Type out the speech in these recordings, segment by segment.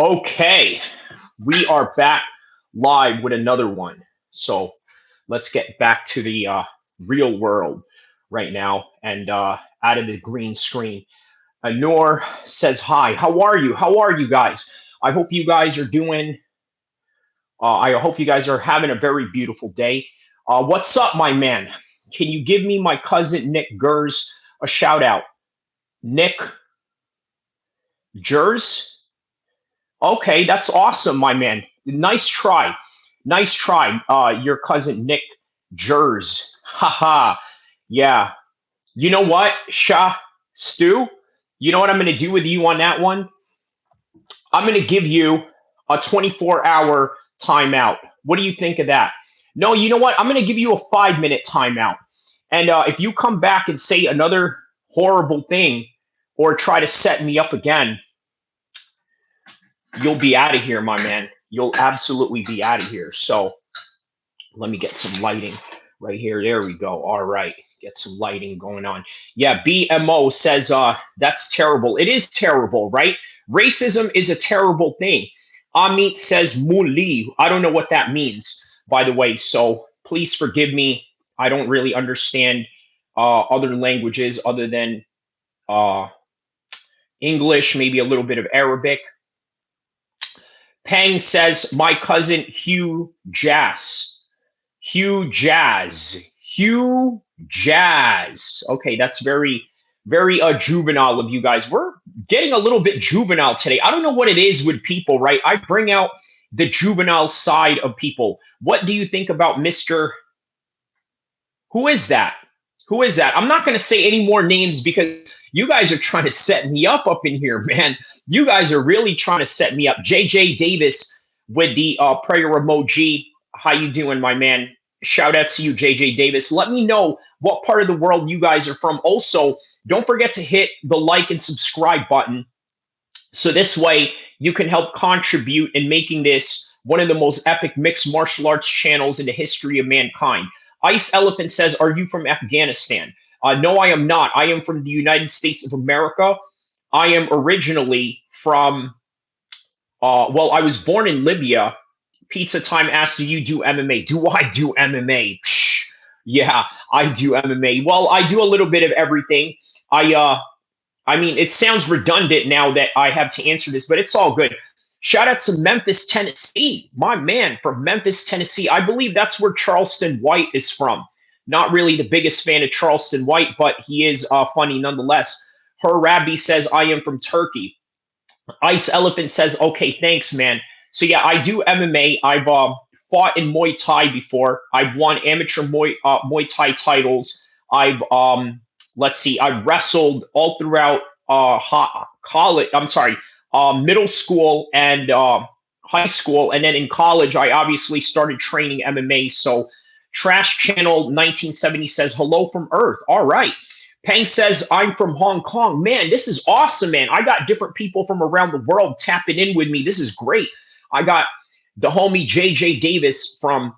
Okay, we are back live with another one. So let's get back to the real world right now and out of the green screen. Noor says hi. How are you? How are you guys? I hope you guys are doing. I hope you guys are having a very beautiful day. What's up, my man? Can you give me my cousin Nick Gers a shout out? Nick Gers? Okay, that's awesome, my man. Nice try. Nice try. Your cousin Nick Gers. Haha. Yeah. You know what, Shah Stu? You know what I'm going to do with you on that one? I'm going to give you a 24-hour timeout. What do you think of that? No, you know what? I'm going to give you a 5-minute timeout. And if you come back and say another horrible thing or try to set me up again, you'll be out of here, my man. You'll absolutely be out of here. So let me get some lighting right here. There we go. All right. Get some lighting going on. Yeah, BMO says that's terrible. It is terrible, right? Racism is a terrible thing. Amit says muli. I don't know what that means, by the way. So please forgive me. I don't really understand other languages other than English, maybe a little bit of Arabic. Pang says, my cousin Hugh Jazz. Hugh Jazz. Hugh Jazz. Okay, that's very, very juvenile of you guys. We're getting a little bit juvenile today. I don't know what it is with people, right? I bring out the juvenile side of people. What do you think about Mr. Who is that? Who is that? I'm not going to say any more names because you guys are trying to set me up in here, man. You guys are really trying to set me up. JJ Davis with the prayer emoji. How you doing, my man? Shout out to you, JJ Davis. Let me know what part of the world you guys are from. Also, don't forget to hit the like and subscribe button. So this way you can help contribute in making this one of the most epic mixed martial arts channels in the history of mankind. Ice Elephant says, are you from Afghanistan? No, I am not. I am from the United States of America. I am originally from, well, I was born in Libya. Pizza Time asks, do you do MMA? Do I do MMA? Psh, yeah, I do MMA. Well, I do a little bit of everything. I mean, it sounds redundant now that I have to answer this, but it's all good. Shout out to Memphis, Tennessee. My man from Memphis, Tennessee. I believe that's where Charleston White is from. Not really the biggest fan of Charleston White, but he is funny nonetheless. Her Rabbi says, I am from Turkey. Ice Elephant says, okay, thanks, man. So yeah, I do MMA. I've fought in Muay Thai before. I've won amateur Muay Thai titles. I've let's see, I've wrestled all throughout college. I'm sorry, middle school and high school, and then in college, I obviously started training MMA. So Trash Channel 1970 says hello from Earth. All right. Pang says, I'm from Hong Kong. Man, this is awesome, man. I got different people from around the world tapping in with me. This is great. I got the homie JJ Davis from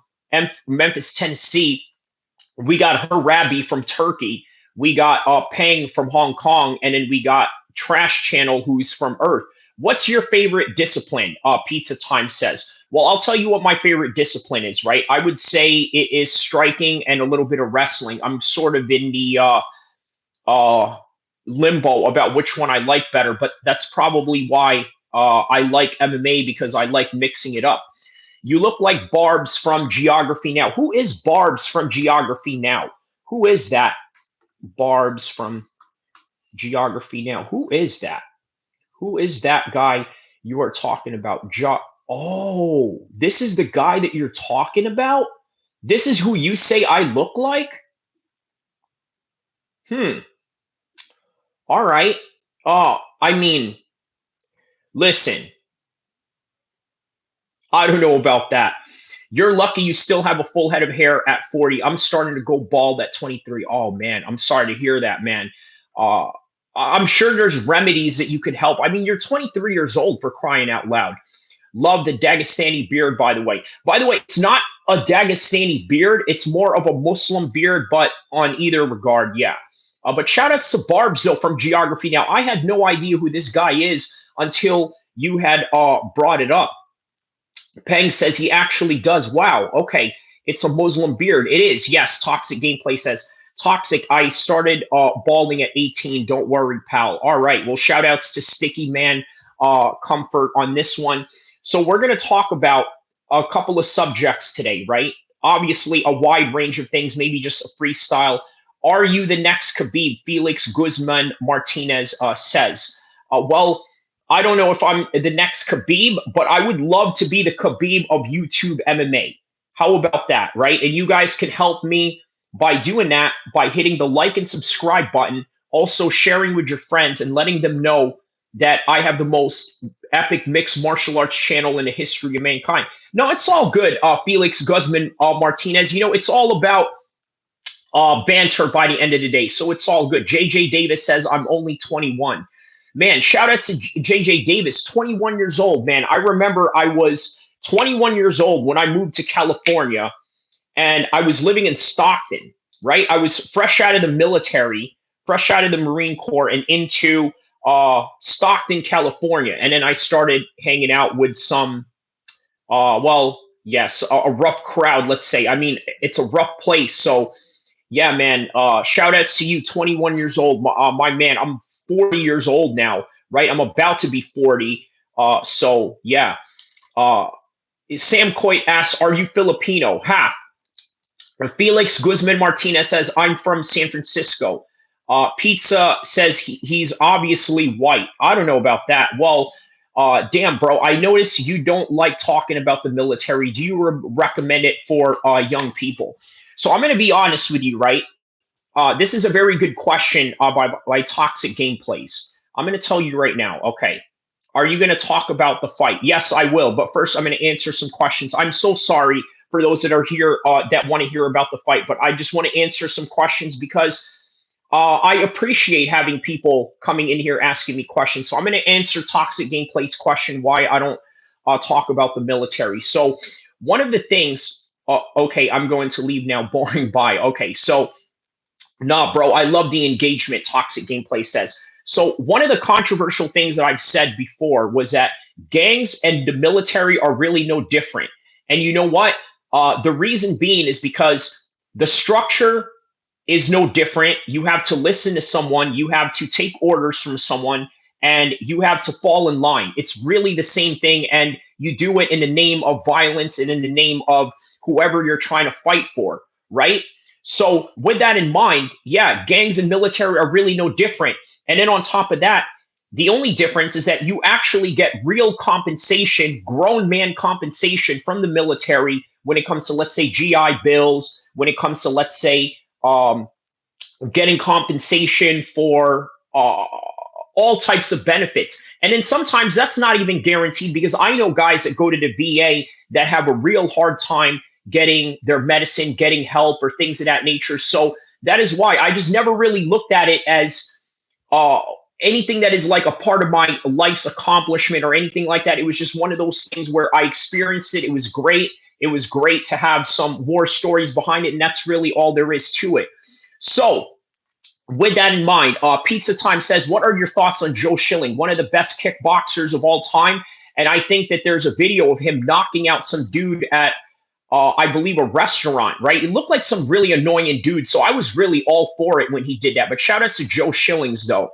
Memphis, Tennessee. We got her Rabbi from Turkey. We got Pang from Hong Kong. And then we got Trash Channel, who's from Earth. What's your favorite discipline? Pizza Time says. Well, I'll tell you what my favorite discipline is, right? I would say it is striking and a little bit of wrestling. I'm sort of in the limbo about which one I like better, but that's probably why I like MMA, because I like mixing it up. You look like Barbs from Geography Now. Who is Barbs from Geography Now? Who is that? Barbs from Geography Now. Who is that? Who is that guy you are talking about? Oh, this is the guy that you're talking about? This is who you say I look like? All right. I mean, listen, I don't know about that. You're lucky you still have a full head of hair at 40. I'm starting to go bald at 23. Oh, man, I'm sorry to hear that, man. I'm sure there's remedies that you could help. I mean, you're 23 years old, for crying out loud. Love the Dagestani beard, by the way. By the way, it's not a Dagestani beard. It's more of a Muslim beard, but on either regard, yeah. But shout outs to Barbs, though, from Geography Now. I had no idea who this guy is until you had brought it up. Peng says he actually does. Wow. Okay. It's a Muslim beard. It is. Yes. Toxic Gameplay says, Toxic, I started balding at 18. Don't worry, pal. All right. Well, shout outs to Sticky Man Comfort on this one. So we're going to talk about a couple of subjects today, right? Obviously, a wide range of things, maybe just a freestyle. Are you the next Khabib? Felix Guzman Martinez says. Well, I don't know if I'm the next Khabib, but I would love to be the Khabib of YouTube MMA. How about that, right? And you guys can help me by doing that, by hitting the like and subscribe button, also sharing with your friends and letting them know that I have the most epic mixed martial arts channel in the history of mankind. No, it's all good, Felix Guzman Martinez. You know, it's all about banter by the end of the day, so it's all good. JJ Davis says, I'm only 21. Man, shout out to JJ Davis, 21 years old, man. I remember I was 21 years old when I moved to California, and I was living in Stockton, right? I was fresh out of the military, fresh out of the Marine Corps, and into Stockton, California. And then I started hanging out with some, well, yes, a rough crowd, let's say. I mean, it's a rough place. So, yeah, man, shout outs to you, 21 years old, my man. I'm 40 years old now, right? I'm about to be 40. So, yeah. Sam Coit asks, are you Filipino? Half. Felix Guzman Martinez says, I'm from San Francisco. Pizza says he's obviously white. I don't know about that. Well, damn, bro, I notice you don't like talking about the military. Do you recommend it for young people? So I'm going to be honest with you, right? This is a very good question by Toxic Gameplays. I'm going to tell you right now, okay. Are you going to talk about the fight? Yes, I will. But first, I'm going to answer some questions. I'm so sorry for those that are here that want to hear about the fight, but I just want to answer some questions because I appreciate having people coming in here asking me questions. So I'm going to answer Toxic Gameplay's question, why I don't talk about the military. So one of the things, okay, I'm going to leave now, boring bye. Okay, so, nah, bro, I love the engagement, Toxic Gameplay says. So one of the controversial things that I've said before was that gangs and the military are really no different. And you know what? The reason being is because the structure is no different. You have to listen to someone, you have to take orders from someone, and you have to fall in line. It's really the same thing, and you do it in the name of violence and in the name of whoever you're trying to fight for, right? So with that in mind, yeah, gangs and military are really no different. And then on top of that, the only difference is that you actually get real compensation, grown man compensation from the military when it comes to, let's say, GI Bills, when it comes to, let's say, getting compensation for all types of benefits. And then sometimes that's not even guaranteed, because I know guys that go to the VA that have a real hard time getting their medicine, getting help, or things of that nature. So that is why I just never really looked at it as anything that is like a part of my life's accomplishment or anything like that. It was just one of those things where I experienced it. It was great. It was great to have some war stories behind it, and that's really all there is to it. So with that in mind, Pizza Time says, what are your thoughts on Joe Schilling, one of the best kickboxers of all time? And I think that there's a video of him knocking out some dude at, I believe, a restaurant, right? It looked like some really annoying dude. So I was really all for it when he did that. But shout out to Joe Schillings, though.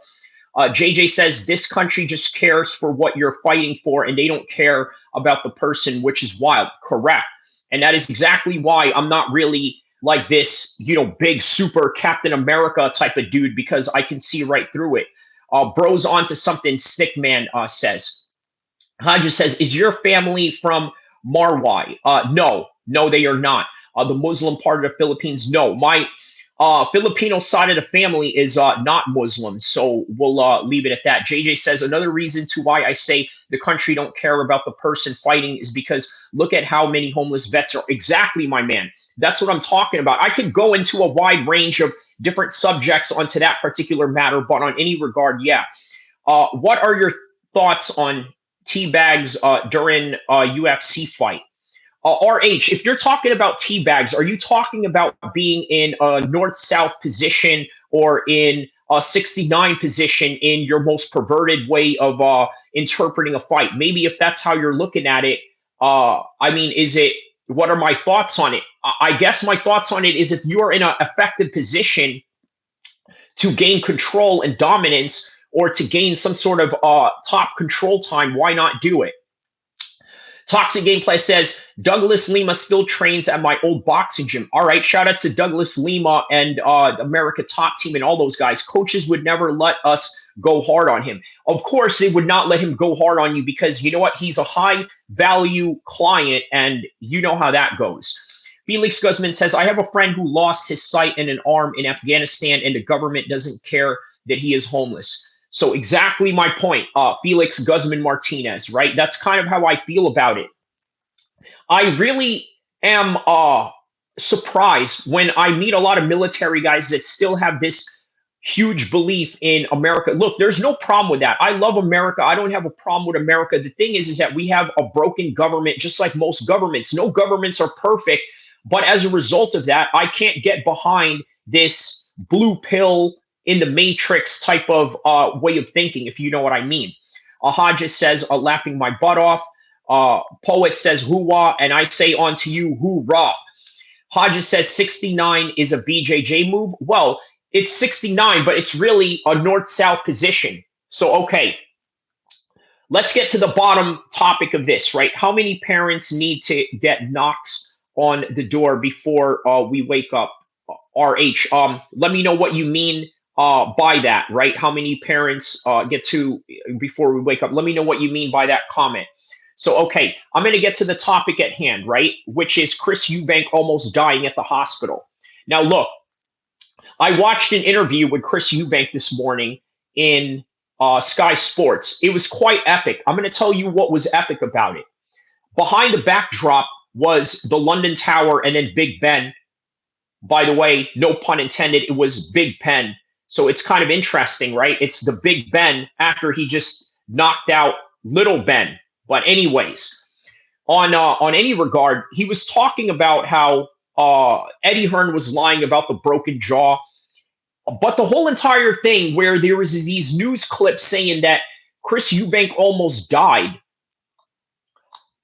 JJ says, this country just cares for what you're fighting for, and they don't care about the person, which is wild. Correct. And that is exactly why I'm not really like this, you know, big super Captain America type of dude, because I can see right through it. Bro's onto something, Stickman says. Hodges says, is your family from Marwai? No, they are not. The Muslim part of the Philippines, no. My Filipino side of the family is not Muslim, so we'll leave it at that. JJ says, another reason to why I say the country don't care about the person fighting is because look at how many homeless vets are. Exactly, my man. That's what I'm talking about. I could go into a wide range of different subjects onto that particular matter, but on any regard, yeah. What are your thoughts on teabags during a UFC fight? RH, if you're talking about teabags, are you talking about being in a north-south position or in 69 position in your most perverted way of interpreting a fight. Maybe if that's how you're looking at it, I mean, what are my thoughts on it? I guess my thoughts on it is if you're in an effective position to gain control and dominance or to gain some sort of top control time, why not do it? Toxic Gameplay says, Douglas Lima still trains at my old boxing gym. All right, shout out to Douglas Lima and America Top Team and all those guys. Coaches would never let us go hard on him. Of course, they would not let him go hard on you because you know what? He's a high value client and you know how that goes. Felix Guzman says, I have a friend who lost his sight and an arm in Afghanistan and the government doesn't care that he is homeless. So exactly my point, Felix Guzman Martinez, right? That's kind of how I feel about it. I really am surprised when I meet a lot of military guys that still have this huge belief in America. Look, there's no problem with that. I love America. I don't have a problem with America. The thing is that we have a broken government, just like most governments. No governments are perfect. But as a result of that, I can't get behind this blue pill in the Matrix type of way of thinking, if you know what I mean. Hodges says, laughing my butt off. Poet says, hoo-wah, and I say on to you, hoorah. Hodges says 69 is a BJJ move. Well, it's 69, but it's really a north-south position. So, okay, let's get to the bottom topic of this, right? How many parents need to get knocks on the door before we wake up? RH, let me know what you mean by that, right? How many parents get to before we wake up? Let me know what you mean by that comment. So, okay, I'm going to get to the topic at hand, right? Which is Chris Eubank almost dying at the hospital. Now, look, I watched an interview with Chris Eubank this morning in Sky Sports. It was quite epic. I'm going to tell you what was epic about it. Behind the backdrop was the London Tower and then Big Ben. By the way, no pun intended, it was Big Ben. So it's kind of interesting, right? It's the Big Ben after he just knocked out Little Ben. But anyways, on any regard, he was talking about how Eddie Hearn was lying about the broken jaw. But the whole entire thing where there was these news clips saying that Chris Eubank almost died,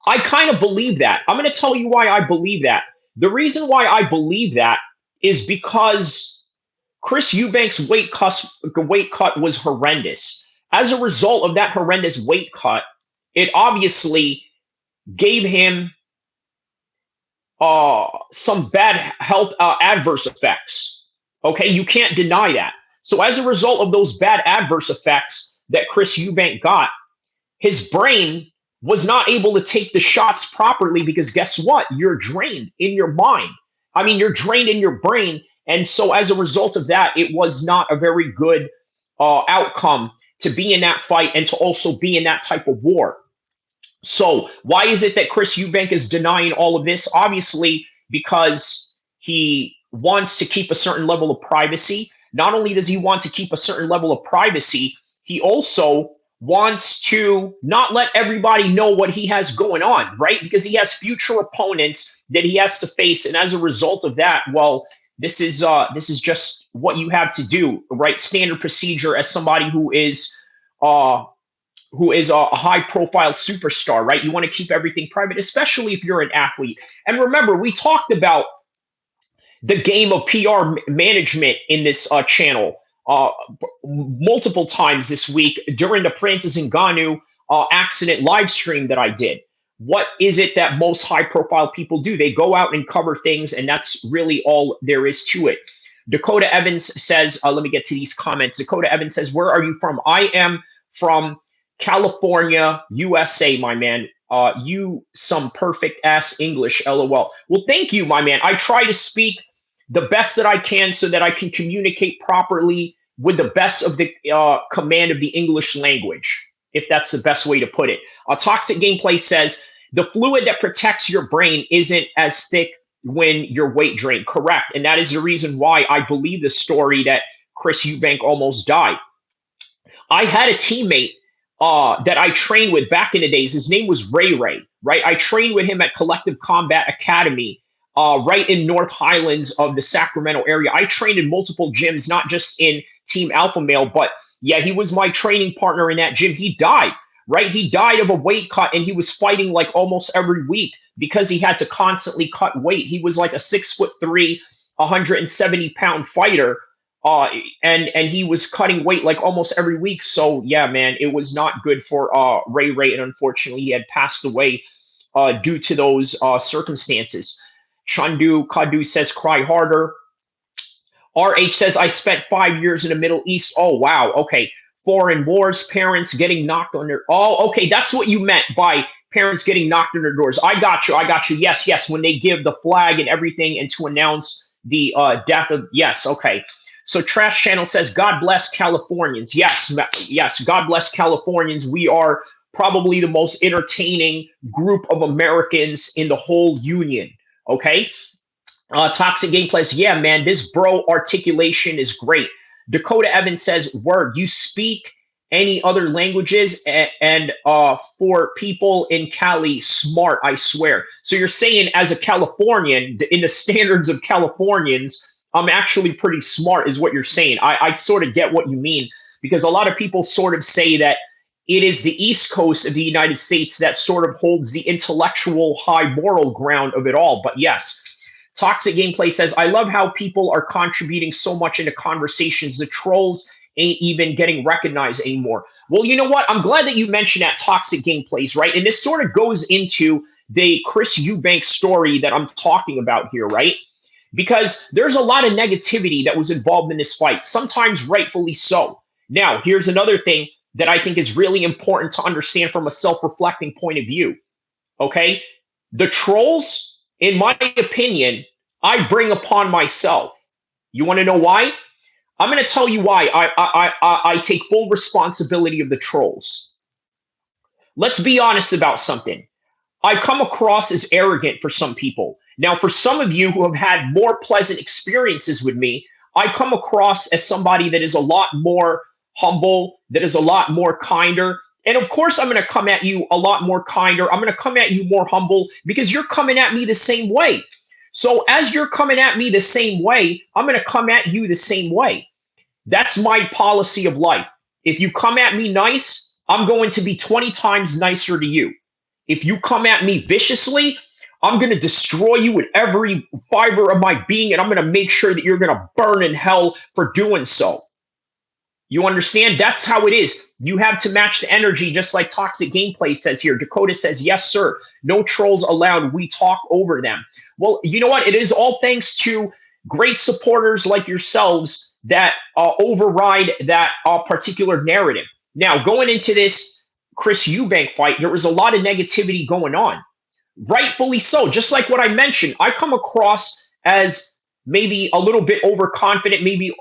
I kind of believe that. I'm going to tell you why I believe that. The reason why I believe that is because Chris Eubank's weight cut was horrendous. As a result of that horrendous weight cut, it obviously gave him some bad health adverse effects. Okay, you can't deny that. So as a result of those bad adverse effects that Chris Eubank got, his brain was not able to take the shots properly because guess what? You're drained in your mind. I mean, you're drained in your brain. And so as a result of that, it was not a very good outcome to be in that fight and to also be in that type of war. So why is it that Chris Eubank is denying all of this? Obviously, because he wants to keep a certain level of privacy. Not only does he want to keep a certain level of privacy, he also wants to not let everybody know what he has going on, right? Because he has future opponents that he has to face. And as a result of that, well, this is just what you have to do, right? Standard procedure as somebody who is a high-profile superstar, right? You want to keep everything private, especially if you're an athlete. And remember, we talked about the game of PR management in this channel multiple times this week during the Francis Ngannou accident live stream that I did. What is it that most high-profile people do? They go out and cover things, and that's really all there is to it. Dakota Evans says, let me get to these comments. Dakota Evans says, where are you from? I am from California, USA, my man. You some perfect ass English, LOL. Well, thank you, my man. I try to speak the best that I can so that I can communicate properly with the best of the command of the English language, if that's the best way to put it. Toxic Gameplay says, the fluid that protects your brain isn't as thick when you're weight drained. Correct. And that is the reason why I believe the story that Chris Eubank almost died. I had a teammate that I trained with back in the days. His name was Ray Ray, right? I trained with him at Collective Combat Academy right in North Highlands of the Sacramento area. I trained in multiple gyms, not just in Team Alpha Male, but yeah, he was my training partner in that gym. He died, right? He died of a weight cut, and he was fighting like almost every week because he had to constantly cut weight. He was like a 6'3", 170-pound fighter. And he was cutting weight like almost every week. So yeah, man, it was not good for Ray Ray, and unfortunately, he had passed away due to those circumstances. Chandu Kadu says, "Cry harder." RH says, "I spent 5 years in the Middle East." Oh wow, okay. Foreign wars, parents getting knocked on their. Oh, okay, that's what you meant by parents getting knocked on their doors. I got you. I got you. Yes, yes. When they give the flag and everything, and to announce the death of. Yes, okay. So Trash Channel says, "God bless Californians." Yes, yes, God bless Californians. We are probably the most entertaining group of Americans in the whole union. Okay. Toxic Gameplays. Yeah, man, this bro articulation is great. Dakota Evans says, "Word, you speak any other languages?" And for people in Cali, smart, I swear. So you're saying, as a Californian, in the standards of Californians, I'm actually pretty smart, is what you're saying. I sort of get what you mean, because a lot of people sort of say that it is the East Coast of the United States that sort of holds the intellectual high moral ground of it all. But yes, Toxic Gameplay says, "I love how people are contributing so much into conversations. The trolls ain't even getting recognized anymore." Well, you know what? I'm glad that you mentioned that, Toxic Gameplays, right? And this sort of goes into the Chris Eubank story that I'm talking about here, right? Because there's a lot of negativity that was involved in this fight, sometimes rightfully so. Now, here's another thing that I think is really important to understand from a self-reflecting point of view, okay? The trolls, in my opinion, I bring upon myself. You want to know why? I'm going to tell you why I take full responsibility of the trolls. Let's be honest about something. I come across as arrogant for some people. Now, for some of you who have had more pleasant experiences with me, I come across as somebody that is a lot more humble, that is a lot more kinder. And of course, I'm going to come at you a lot more kinder. I'm going to come at you more humble, because you're coming at me the same way. So as you're coming at me the same way, I'm going to come at you the same way. That's my policy of life. If you come at me nice, I'm going to be 20 times nicer to you. If you come at me viciously, I'm going to destroy you with every fiber of my being, and I'm going to make sure that you're going to burn in hell for doing so. You understand? That's how it is. You have to match the energy, just like Toxic Gameplay says here. Dakota says, "Yes, sir. No trolls allowed. We talk over them." Well, you know what? It is all thanks to great supporters like yourselves that override that particular narrative. Now, going into this Chris Eubank fight, there was a lot of negativity going on. Rightfully so. Just like what I mentioned, I come across as maybe a little bit overconfident, maybe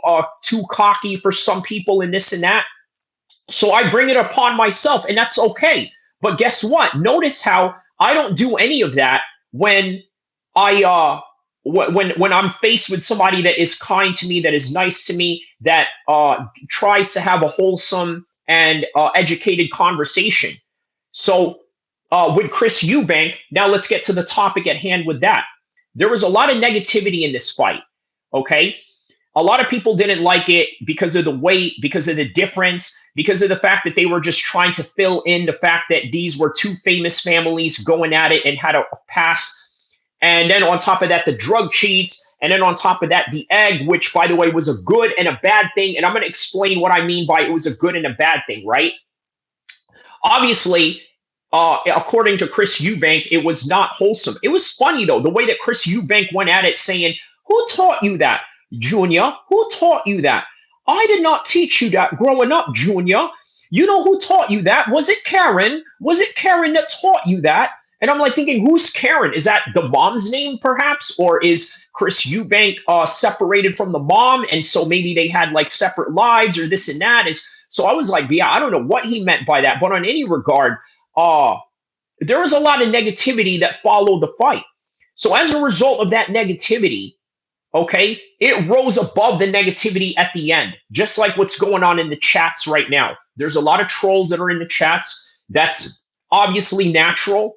too cocky for some people, and this and that. So I bring it upon myself, and that's okay. But guess what? Notice how I don't do any of that when when I'm faced with somebody that is kind to me, that is nice to me, that tries to have a wholesome and educated conversation. So with Chris Eubank, now let's get to the topic at hand with that. There was a lot of negativity in this fight, okay? A lot of people didn't like it because of the weight, because of the difference, because of the fact that they were just trying to fill in the fact that these were two famous families going at it and had a past. And then on top of that, the drug cheats. And then on top of that, the egg, which, by the way, was a good and a bad thing. And I'm going to explain what I mean by it was a good and a bad thing, right? Obviously, according to Chris Eubank, it was not wholesome. It was funny, though, the way that Chris Eubank went at it, saying, "Who taught you that, Junior? Who taught you that? I did not teach you that growing up, Junior. You know who taught you that? Was it Karen? Was it Karen that taught you that?" And I'm like thinking, who's Karen? Is that the mom's name, perhaps? Or is Chris Eubank separated from the mom? And so maybe they had like separate lives or this and that. So I was like, yeah, I don't know what he meant by that. But on any regard, there was a lot of negativity that followed the fight. So as a result of that negativity, okay, it rose above the negativity at the end, just like what's going on in the chats right now. There's a lot of trolls that are in the chats. That's obviously natural.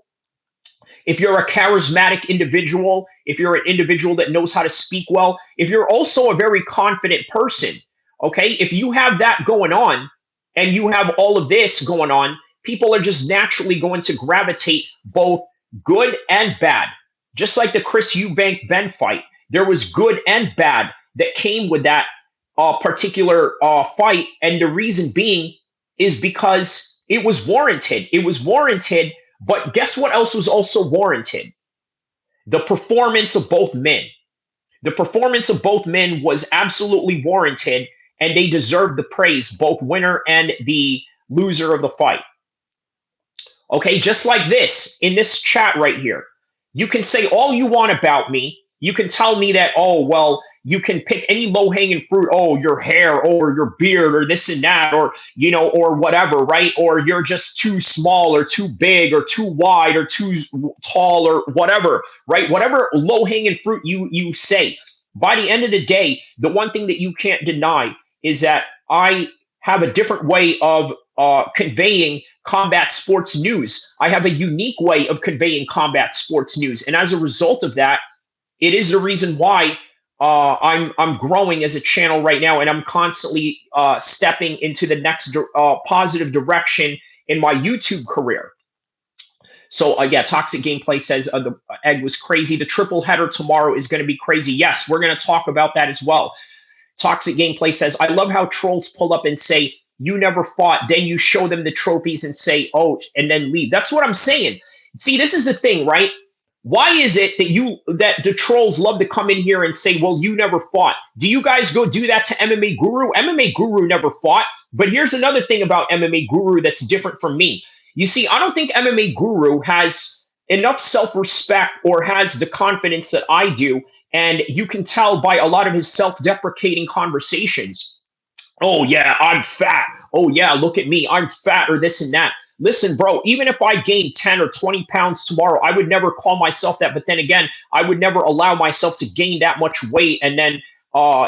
if you're a charismatic individual, if you're an individual that knows how to speak well, if you're also a very confident person, okay, if you have that going on and you have all of this going on, people are just naturally going to gravitate both good and bad. Just like the Chris Eubank Benn fight, there was good and bad that came with that particular fight. And the reason being is because it was warranted. It was warranted, but guess what else was also warranted? The performance of both men. The performance of both men was absolutely warranted, and they deserve the praise, both winner and the loser of the fight. Okay, just like this in this chat right here. You can say all you want about me. You can tell me that, oh, well, you can pick any low-hanging fruit, oh, your hair or your beard or this and that, or, you know, or whatever, right? Or you're just too small or too big or too wide or too tall or whatever, right? Whatever low-hanging fruit you say. By the end of the day, the one thing that you can't deny is that I have a different way of conveying combat sports news. I have a unique way of conveying combat sports news. And as a result of that, it is the reason why I'm growing as a channel right now, and I'm constantly stepping into the next positive direction in my YouTube career. So yeah, Toxic Gameplay says the egg was crazy. The triple header tomorrow is going to be crazy. Yes, we're going to talk about that as well. Toxic Gameplay says, I love how trolls pull up and say, you never fought. Then you show them the trophies and say, oh, and then leave. That's what I'm saying. See, this is the thing, right? Why is it that the trolls love to come in here and say, well, you never fought? Do you guys go do that to MMA Guru? MMA Guru never fought. But here's another thing about MMA Guru that's different from me. You see, I don't think MMA Guru has enough self-respect or has the confidence that I do. And you can tell by a lot of his self-deprecating conversations. Oh, yeah, I'm fat. Oh, yeah, look at me. I'm fat or this and that. Listen, bro, even if I gained 10 or 20 pounds tomorrow, I would never call myself that. But then again, I would never allow myself to gain that much weight and then,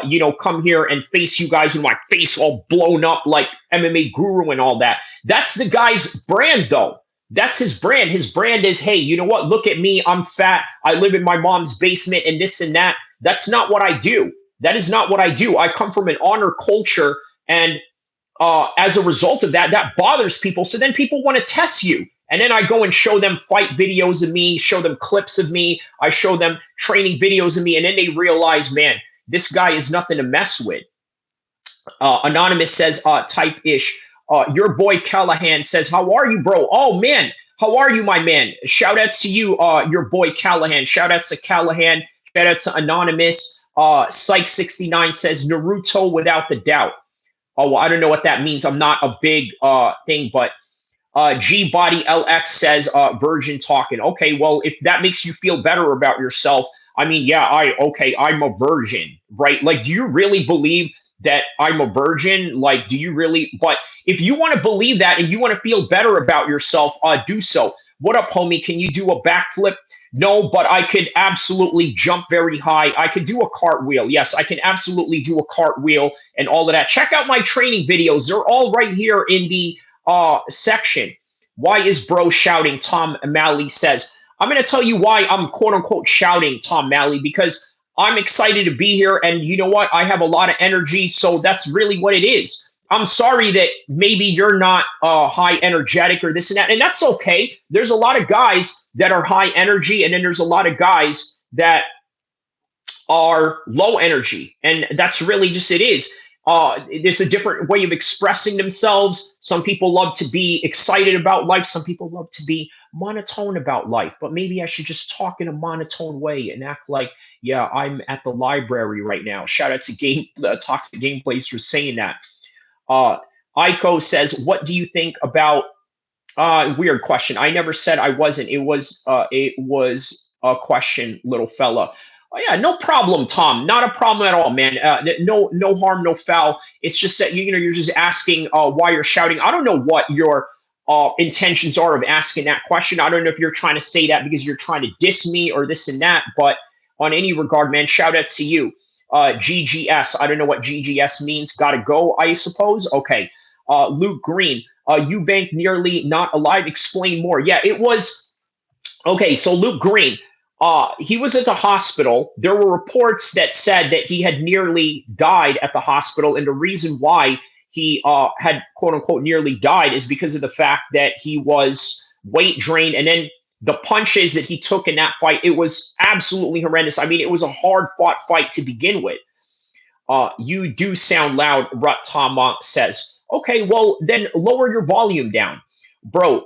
you know, come here and face you guys with my face all blown up like MMA Guru and all that. That's the guy's brand, though. That's his brand. His brand is, hey, you know what? Look at me. I'm fat. I live in my mom's basement and this and that. That's not what I do. That is not what I do. I come from an honor culture, and as a result of that, that bothers people. So then people want to test you. And then I go and show them fight videos of me, show them clips of me. I show them training videos of me. And then they realize, man, this guy is nothing to mess with. Anonymous says, type-ish. Your boy Callahan says, how are you, bro? Oh, man. How are you, my man? Shout outs to you, your boy Callahan. Shout outs to Callahan. Shout outs to Anonymous. Psych69 says, Naruto without the doubt. Oh, well, I don't know what that means. I'm not a big thing, but G-Body LX says, virgin talking. Okay, well, if that makes you feel better about yourself, I mean, yeah, I'm a virgin, right? Like, do you really believe that I'm a virgin? Like, do you really? But if you want to believe that and you want to feel better about yourself, do so. What up, homie? Can you do a backflip? No, but I could absolutely jump very high. I could do a cartwheel. Yes, I can absolutely do a cartwheel and all of that. Check out my training videos. They're all right here in the section. Why is bro shouting? Tom Malley says. I'm going to tell you why I'm quote unquote shouting, Tom Malley, because I'm excited to be here. And you know what? I have a lot of energy. So that's really what it is. I'm sorry that maybe you're not high energetic or this and that. And that's okay. There's a lot of guys that are high energy. And then there's a lot of guys that are low energy. And that's really just it is. There's a different way of expressing themselves. Some people love to be excited about life. Some people love to be monotone about life. But maybe I should just talk in a monotone way and act like, yeah, I'm at the library right now. Shout out to Toxic Gameplays for saying that. Aiko says, what do you think about weird question? I never said I wasn't. It was a question, little fella. Oh, yeah, no problem, Tom. Not a problem at all, man. No harm, no foul. It's just that you're just asking why you're shouting. I don't know what your intentions are of asking that question. I don't know if you're trying to say that because you're trying to diss me or this and that. But on any regard, man, shout out to you. GGS. I don't know what GGS means. Gotta go, I suppose. Okay. Luke Green. Eubank nearly not alive. Explain more. Yeah, it was Okay, so Luke Green, he was at the hospital. There were reports that said that he had nearly died at the hospital, and the reason why he had quote unquote nearly died is because of the fact that he was weight drained, and then the punches that he took in that fight. It was absolutely horrendous. I mean, it was a hard fought fight to begin with. You do sound loud, Rut Tama says. Okay, well then lower your volume down, bro.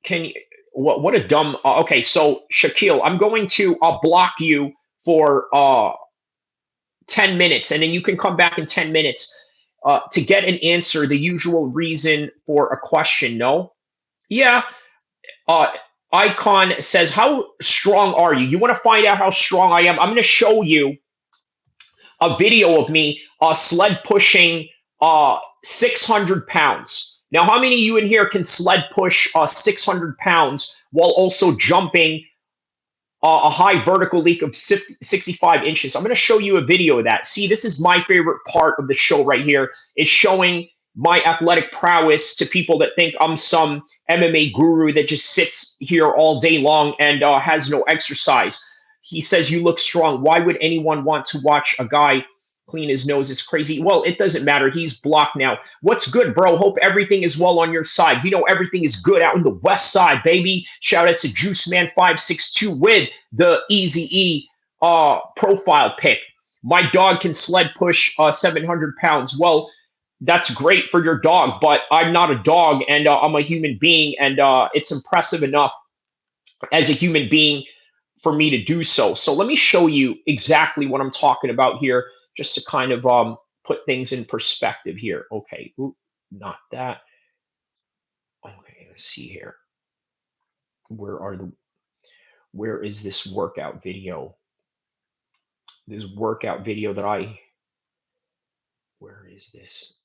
Can you? What a dumb. Okay, so Shaquille, I'm going to block you for 10 minutes, and then you can come back in 10 minutes to get an answer. The usual reason for a question. No, yeah. Uh, Icon says, "How strong are you? You want to find out how strong I am? I'm going to show you a video of me sled pushing 600 pounds. Now, how many of you in here can sled push 600 pounds while also jumping a high vertical leap of 65 inches? I'm going to show you a video of that. See, this is my favorite part of the show right here. It's showing my athletic prowess to people that think I'm some MMA guru that just sits here all day long and has no exercise. He says, "You look strong. Why would anyone want to watch a guy clean his nose? It's crazy." Well, it doesn't matter. He's blocked now. What's good, bro? Hope everything is well on your side. You know, everything is good out in the West Side, baby. Shout out to Juice Man 562 with the Easy E profile pic. My dog can sled push 700 pounds. Well, that's great for your dog, but I'm not a dog, and I'm a human being, and it's impressive enough as a human being for me to do so. So let me show you exactly what I'm talking about here, just to kind of put things in perspective here. Okay, oop, not that. Okay, let's see here. Where are the? Where is this workout video? This workout video that I. Where is this?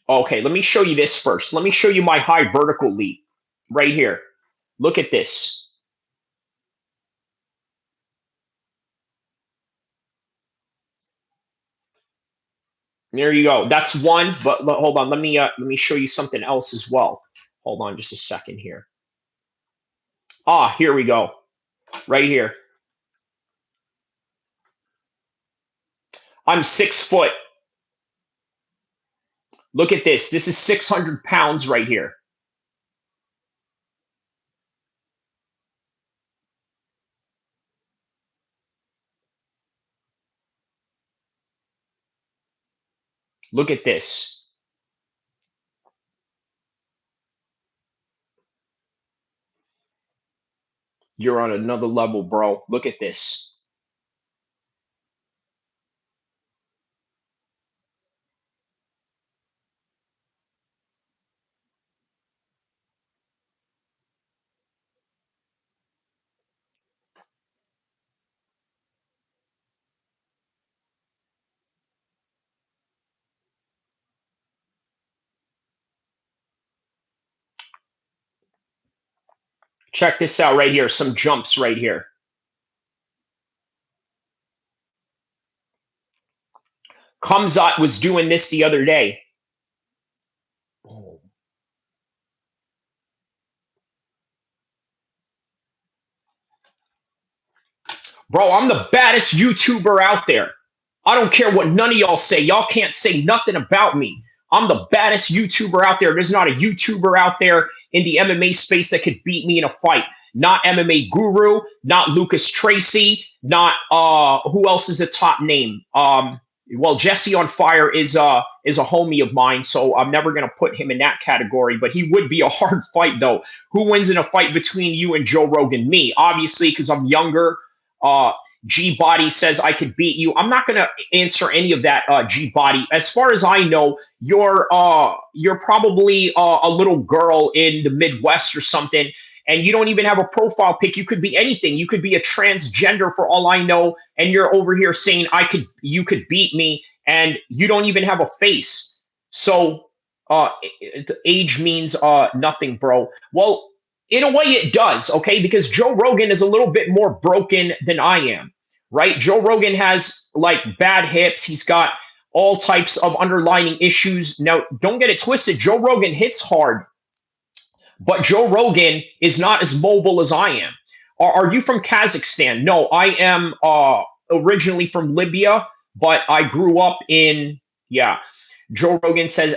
Okay, let me show you this first. Let me show you my high vertical leap right here. Look at this. There you go. That's one. But hold on. Let me show you something else as well. Hold on just a second here. Ah, here we go. Right here. I'm 6 foot. Look at this. This is 600 pounds right here. Look at this. You're on another level, bro. Look at this. Check this out right here. Some jumps right here. Kamzat was doing this the other day. Oh. Bro, I'm the baddest YouTuber out there. I don't care what none of y'all say. Y'all can't say nothing about me. I'm the baddest YouTuber out there. There's not a YouTuber out there in the MMA space that could beat me in a fight. Not MMA Guru, not Lucas Tracy, not who else is a top name? Well, Jesse on Fire is a homie of mine, so I'm never gonna put him in that category. But he would be a hard fight though. Who wins in a fight between you and Joe Rogan? Me, obviously, because I'm younger. Uh, G Body says I could beat you. I'm not going to answer any of that, G Body. As far as I know, you're probably a little girl in the Midwest or something, and you don't even have a profile pic. You could be anything. You could be a transgender for all I know, and you're over here saying you could beat me, and you don't even have a face. So age means nothing, bro. Well, in a way, it does, okay? Because Joe Rogan is a little bit more broken than I am. right? Joe Rogan has like bad hips. He's got all types of underlying issues. Now, don't get it twisted. Joe Rogan hits hard, but Joe Rogan is not as mobile as I am. Are you from Kazakhstan? No, I am originally from Libya, but I grew up in, yeah. Joe Rogan says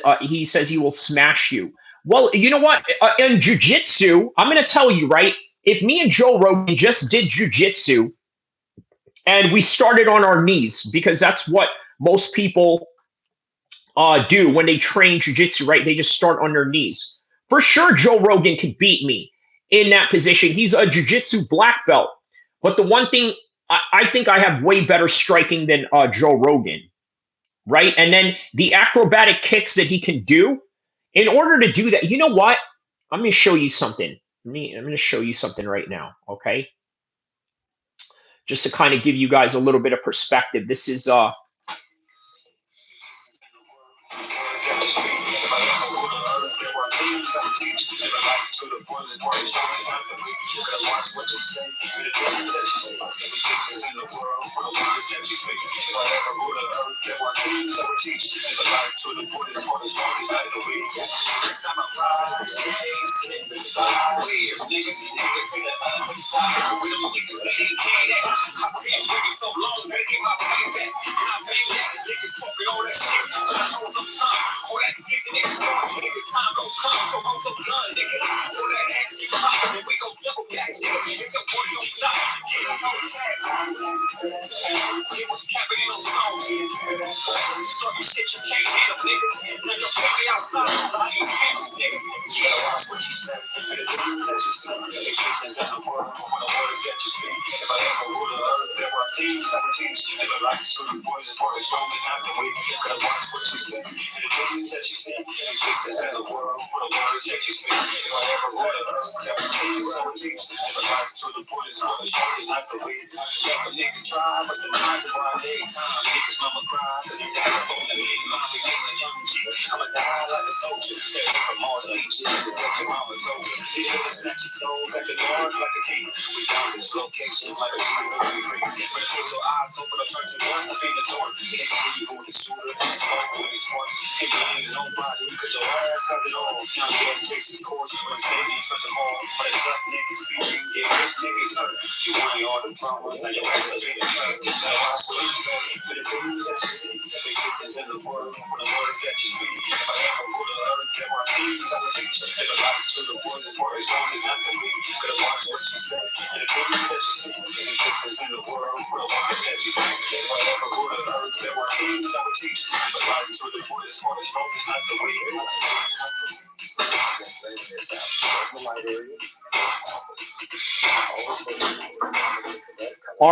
he will smash you. Well, you know what? In jujitsu, I'm going to tell you, right? If me and Joe Rogan just did jujitsu and we started on our knees, because that's what most people do when they train jujitsu, right? They just start on their knees. For sure, Joe Rogan could beat me in that position. He's a jujitsu black belt. But the one thing, I think I have way better striking than Joe Rogan, right? And then the acrobatic kicks that he can do. In order to do that, you know what? I'm going to show you something. I'm going to show you something right now, okay? Just to kind of give you guys a little bit of perspective. This is all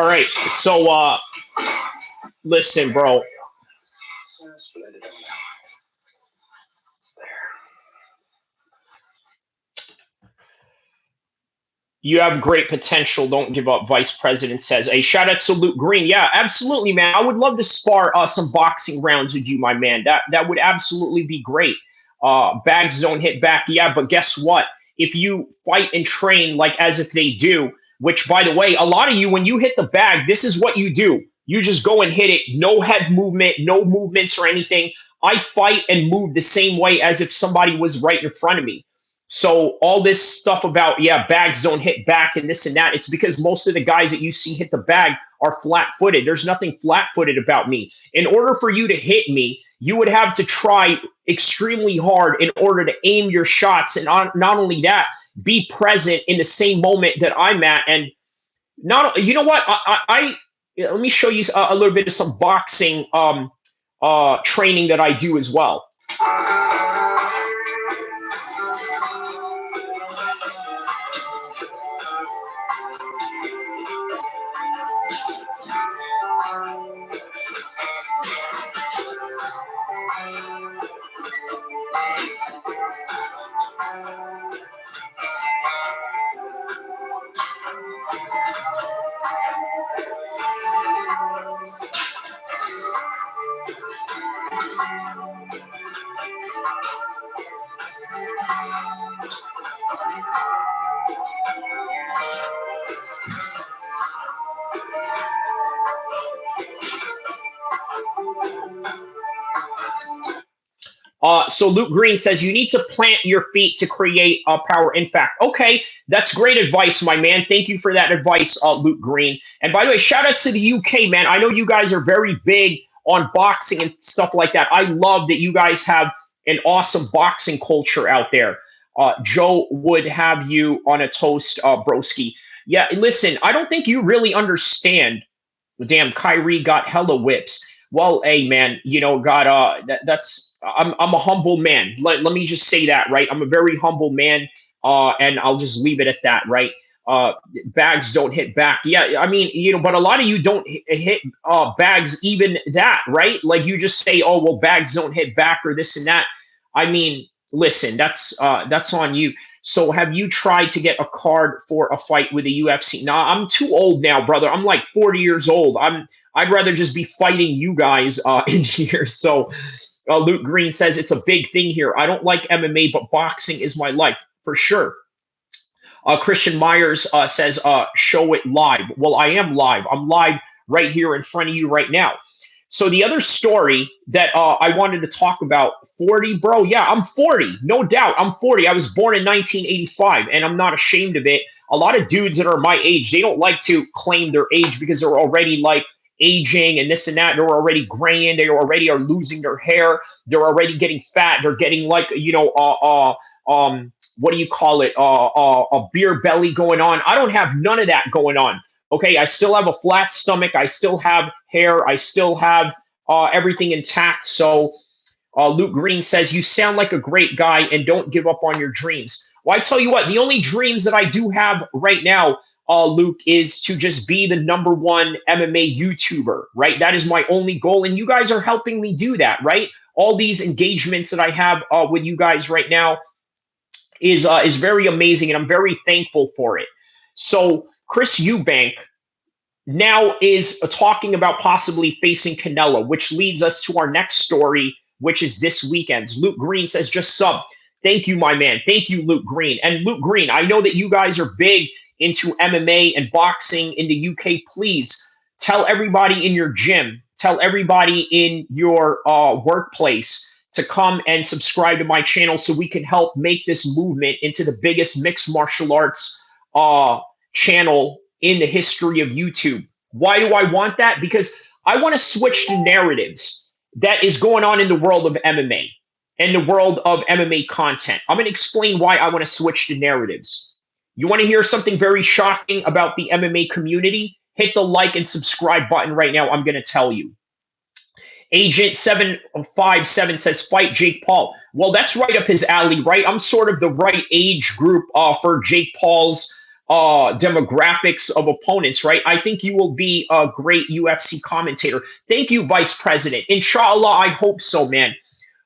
right. So listen, bro. You have great potential. Don't give up. Vice President says, "A shout out to Luke Green." Yeah, absolutely, man. I would love to spar some boxing rounds with you, my man. That would absolutely be great. Bags don't hit back. Yeah, but guess what? If you fight and train like as if they do, which by the way, a lot of you, when you hit the bag, this is what you do. You just go and hit it. No head movement, no movements or anything. I fight and move the same way as if somebody was right in front of me. So all this stuff about, yeah, bags don't hit back and this and that, it's because most of the guys that you see hit the bag are flat-footed. There's nothing flat-footed about me. In order for you to hit me, you would have to try extremely hard in order to aim your shots. And not only that, be present in the same moment that I'm at. And not, you know what? Let me show you a little bit of some boxing training that I do as well. So Luke Green says you need to plant your feet to create power. In fact, okay, that's great advice, my man. Thank you for that advice, Luke Green. And by the way, shout out to the UK, man. I know you guys are very big on boxing and stuff like that. I love that you guys have an awesome boxing culture out there. Joe would have you on a toast, broski. Yeah, listen, I don't think you really understand. Damn, Kyrie got hella whips. Well, hey man, got that's I'm a humble man. Let me just say that, right? I'm a very humble man, and I'll just leave it at that, right? Bags don't hit back. Yeah, I mean, but a lot of you don't hit bags even that, right? Like you just say, oh well, bags don't hit back or this and that. I mean, listen, that's on you. So have you tried to get a card for a fight with the UFC? Nah, I'm too old now, brother. I'm like 40 years old. I'd rather just be fighting you guys in here. So Luke Green says it's a big thing here. I don't like MMA, but boxing is my life for sure. Christian Myers says, show it live. Well, I am live. I'm live right here in front of you right now. So the other story that I wanted to talk about, 40, bro. Yeah, I'm 40. No doubt. I'm 40. I was born in 1985, and I'm not ashamed of it. A lot of dudes that are my age, they don't like to claim their age because they're already like aging and this and that. They're already graying. They already are losing their hair. They're already getting fat. They're getting like, what do you call it? A beer belly going on. I don't have none of that going on. Okay, I still have a flat stomach. I still have hair. I still have everything intact. So Luke Green says, you sound like a great guy and don't give up on your dreams. Well, I tell you what, the only dreams that I do have right now, Luke, is to just be the #1 MMA YouTuber, right? That is my only goal. And you guys are helping me do that, right? All these engagements that I have with you guys right now is very amazing. And I'm very thankful for it. So Chris Eubank now is talking about possibly facing Canelo, which leads us to our next story, which is this weekend's. Luke Green says, just sub. Thank you, my man. Thank you, Luke Green. And Luke Green, I know that you guys are big into MMA and boxing in the UK. Please tell everybody in your gym, tell everybody in your workplace to come and subscribe to my channel so we can help make this movement into the biggest mixed martial arts channel in the history of YouTube. Why do I want that? Because I want to switch the narratives that is going on in the world of MMA and the world of MMA content. I'm going to explain why I want to switch the narratives. You want to hear something very shocking about the MMA community? Hit the like and subscribe button right now. I'm going to tell you. Agent 757 says, fight Jake Paul. Well, that's right up his alley, right? I'm sort of the right age group for Jake Paul's demographics of opponents, right? I think you will be a great UFC commentator. Thank you, Vice President. Inshallah, I hope so, man.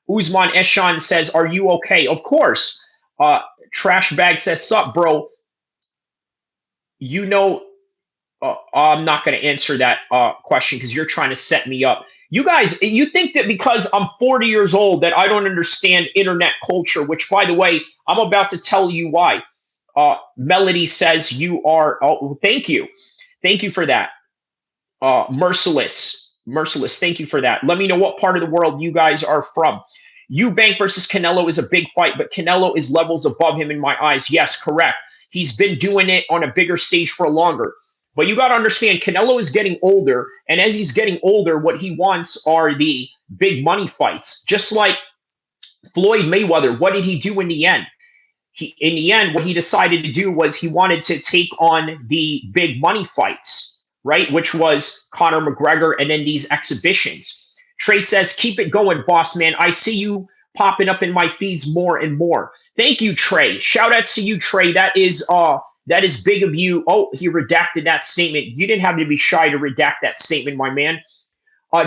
Uzman Eshan says, are you okay? Of course. Trash Bag says, sup, bro? I'm not going to answer that question because you're trying to set me up. You guys, you think that because I'm 40 years old that I don't understand internet culture, which, by the way, I'm about to tell you why. Melody says you are, oh, thank you. Thank you for that. Merciless, thank you for that. Let me know what part of the world you guys are from. Eubank versus Canelo is a big fight, but Canelo is levels above him in my eyes. Yes, correct. He's been doing it on a bigger stage for longer. But you got to understand, Canelo is getting older, and as he's getting older, what he wants are the big money fights. Just like Floyd Mayweather, what did he do in the end? In the end, what he decided to do was he wanted to take on the big money fights, right? Which was Conor McGregor and then these exhibitions. Trey says, keep it going, boss man. I see you popping up in my feeds more and more. Thank you, Trey. Shout outs to you, Trey. That is big of you. Oh, he redacted that statement. You didn't have to be shy to redact that statement, my man.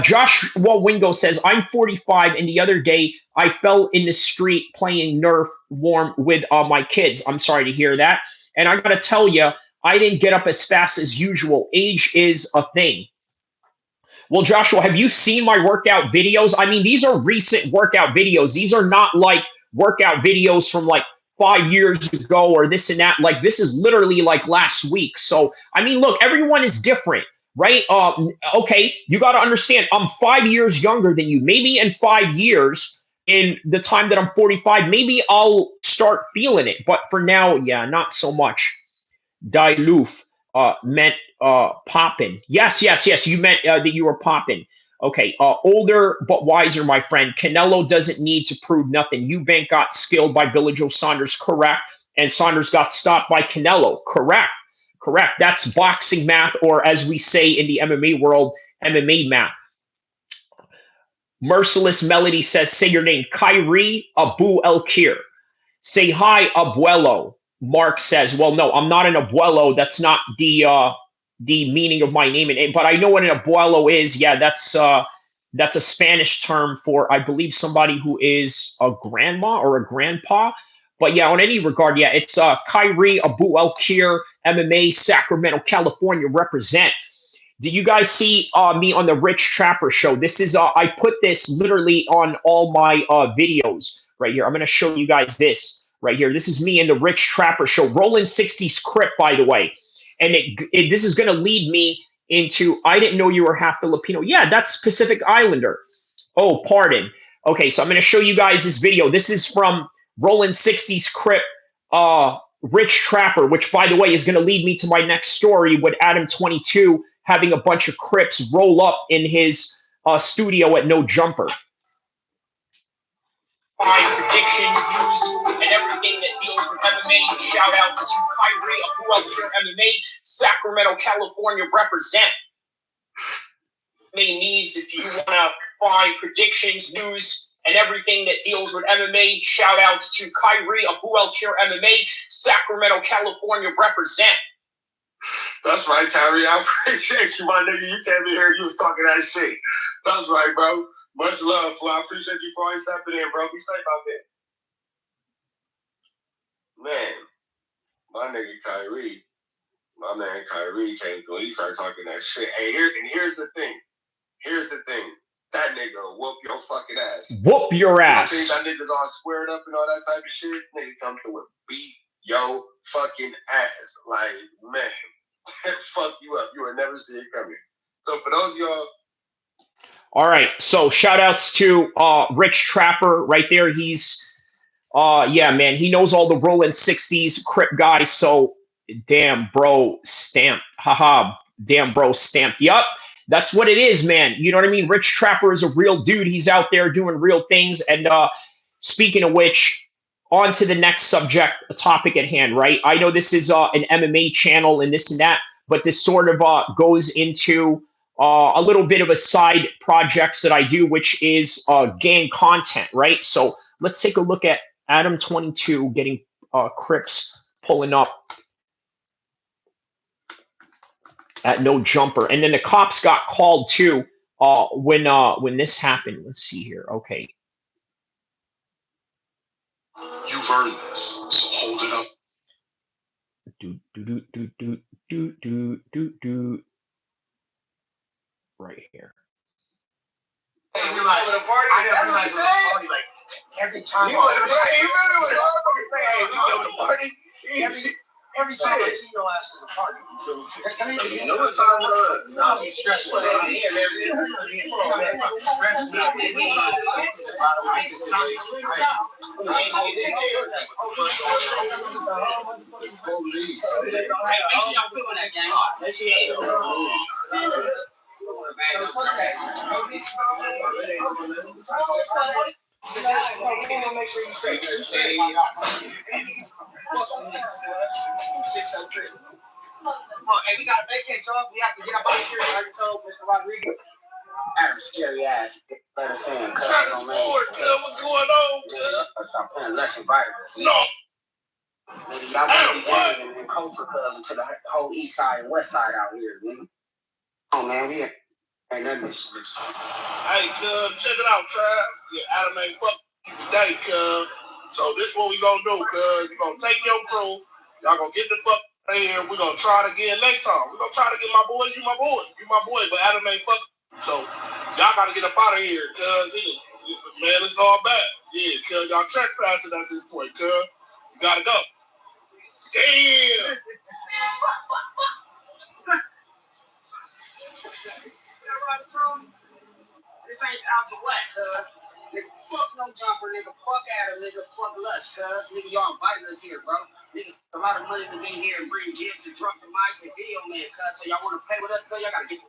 Josh Wingo says, I'm 45, and the other day I fell in the street playing Nerf warm with my kids. I'm sorry to hear that. And I got to tell you, I didn't get up as fast as usual. Age is a thing. Well, Joshua, have you seen my workout videos? I mean, these are recent workout videos. These are not like workout videos from like 5 years ago or this and that. Like, this is literally like last week. So, I mean, look, everyone is different, right? Okay, you got to understand, I'm 5 years younger than you. Maybe in 5 years, in the time that I'm 45, maybe I'll start feeling it. But for now, yeah, not so much. Diloof meant poppin'. Yes, yes, yes. You meant that you were poppin'. Okay. Older but wiser, my friend. Canelo doesn't need to prove nothing. Eubank got skilled by Billy Joe Saunders, correct. And Saunders got stopped by Canelo, correct. Correct. That's boxing math, or as we say in the MMA world, MMA math. Merciless Melody says, say your name. Kyrie Abu El-Kheer. Say hi, abuelo. Mark says, well, no, I'm not an abuelo. That's not the meaning of my name. But I know what an abuelo is. Yeah, that's a Spanish term for, I believe, somebody who is a grandma or a grandpa. But yeah, on any regard, yeah, it's Kyrie Abu El-Kheer, MMA, Sacramento, California, represent. Did you guys see me on the Rich Trapper show? This is I put this literally on all my videos right here. I'm going to show you guys this right here. This is me in the Rich Trapper show. Rolling 60s Crip, by the way. And this is going to lead me into, I didn't know you were half Filipino. Yeah, that's Pacific Islander. Oh, pardon. Okay, so I'm going to show you guys this video. This is from Rolling 60s Crip, Rich Trapper, which, by the way, is going to lead me to my next story with Adam22 having a bunch of Crips roll up in his studio at No Jumper. My prediction, views, and everything that deals with MMA. Shout out to Kyrie Abu El-Kheer MMA, Sacramento, California, represent. Main needs if you want to find predictions, news, and everything that deals with MMA. Shout outs to Kyrie Abu El-Kheer MMA, Sacramento, California, represent. That's right, Kyrie. I appreciate you, my nigga. You came in here, you was talking that shit. That's right, bro. Much love, fool. I appreciate you for always stepping in, bro. Be safe out there. Man, my nigga Kyrie, my man Kyrie came through. He started talking that shit. Hey, here's the thing. Here's the thing. That nigga whoop your fucking ass. Whoop your ass. You think that nigga's all squared up and all that type of shit? Nigga come through and beat your fucking ass. Like, man. Fuck you up. You will never see it coming. So for those of y'all. All right. So shout outs to Rich Trapper right there. He's yeah, man, he knows all the rolling 60s Crip guys. So damn bro stamped. Haha. Damn bro stamped. Yup. That's what it is, man. You know what I mean? Rich Trapper is a real dude. He's out there doing real things. And speaking of which, on to the next subject, a topic at hand, right? I know this is an MMA channel and this and that, but this sort of goes into a little bit of a side projects that I do, which is gang content, right? So let's take a look at Adam22 getting Crips pulling up at No Jumper. And then the cops got called too when this happened. Let's see here. Okay. You've earned this, so hold it up. Right here. Hey, you like the party? Like every time. You know what I'm saying? Hey, we go to the party. Every time I see your ass is a party. You know what time it is? I'll be stressed. Make sure you straight. Hey, we got to vacate, y'all. We have to get up out of here. I already told Mr. Rodriguez. Adam's scary ass. Let us in. What's going on, cuz? Let's stop playing lesson vitamins. No. Nigga, y'all want to be in culture club to the whole east side and west side out here, nigga. Oh, man, we ain't nothing but switch. Hey, cuz, check it out, Trav. Yeah, Adam ain't fuck you today, cuz. So this what we gonna do, cuz. You gonna take your crew. Y'all gonna get the fuck out of here. We gonna try it again next time. We gonna try to get my boy, you my boy, but Adam ain't fuck. So y'all gotta get up out of here, cuz. Man, it's all bad. Yeah, cuz y'all trespassing at this point, cuz. You gotta go. Damn. This ain't out to whack, cuz. Nigga, fuck no jumper, nigga. Fuck Adam, nigga. Fuck us, cuz. Nigga, y'all inviting us here, bro. Niggas, a lot of money to be here and bring gifts and drop the mics and video man, cuz. So y'all want to play with us, cuz? Y'all got to get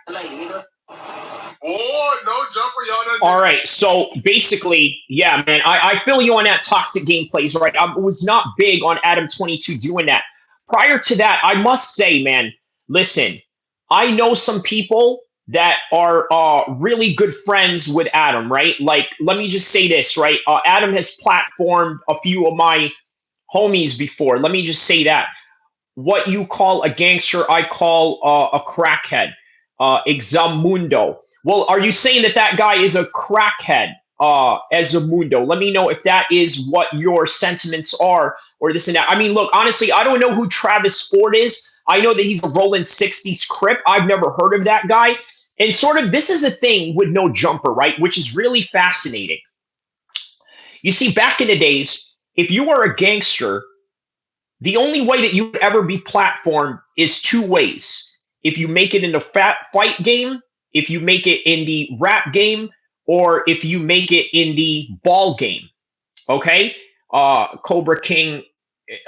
the lady, nigga. Oh, no jumper, y'all done. All right, so basically, yeah, man, I feel you on that toxic gameplays, right? I was not big on Adam22 doing that. Prior to that, I must say, man, listen, I know some people that are really good friends with Adam, right? Like, let me just say this, right? Adam has platformed a few of my homies before. Let me just say that. What you call a gangster, I call a crackhead. Examundo. Well, are you saying that that guy is a crackhead, Examundo? Let me know if that is what your sentiments are, or this and that. I mean, look, honestly, I don't know who Travis Ford is. I know that he's a rolling 60s Crip. I've never heard of that guy. And sort of, this is a thing with No Jumper, right? Which is really fascinating. You see, back in the days, if you were a gangster, the only way that you would ever be platformed is two ways. If you make it in the fight game, if you make it in the rap game, or if you make it in the ball game. Okay? Cobra King,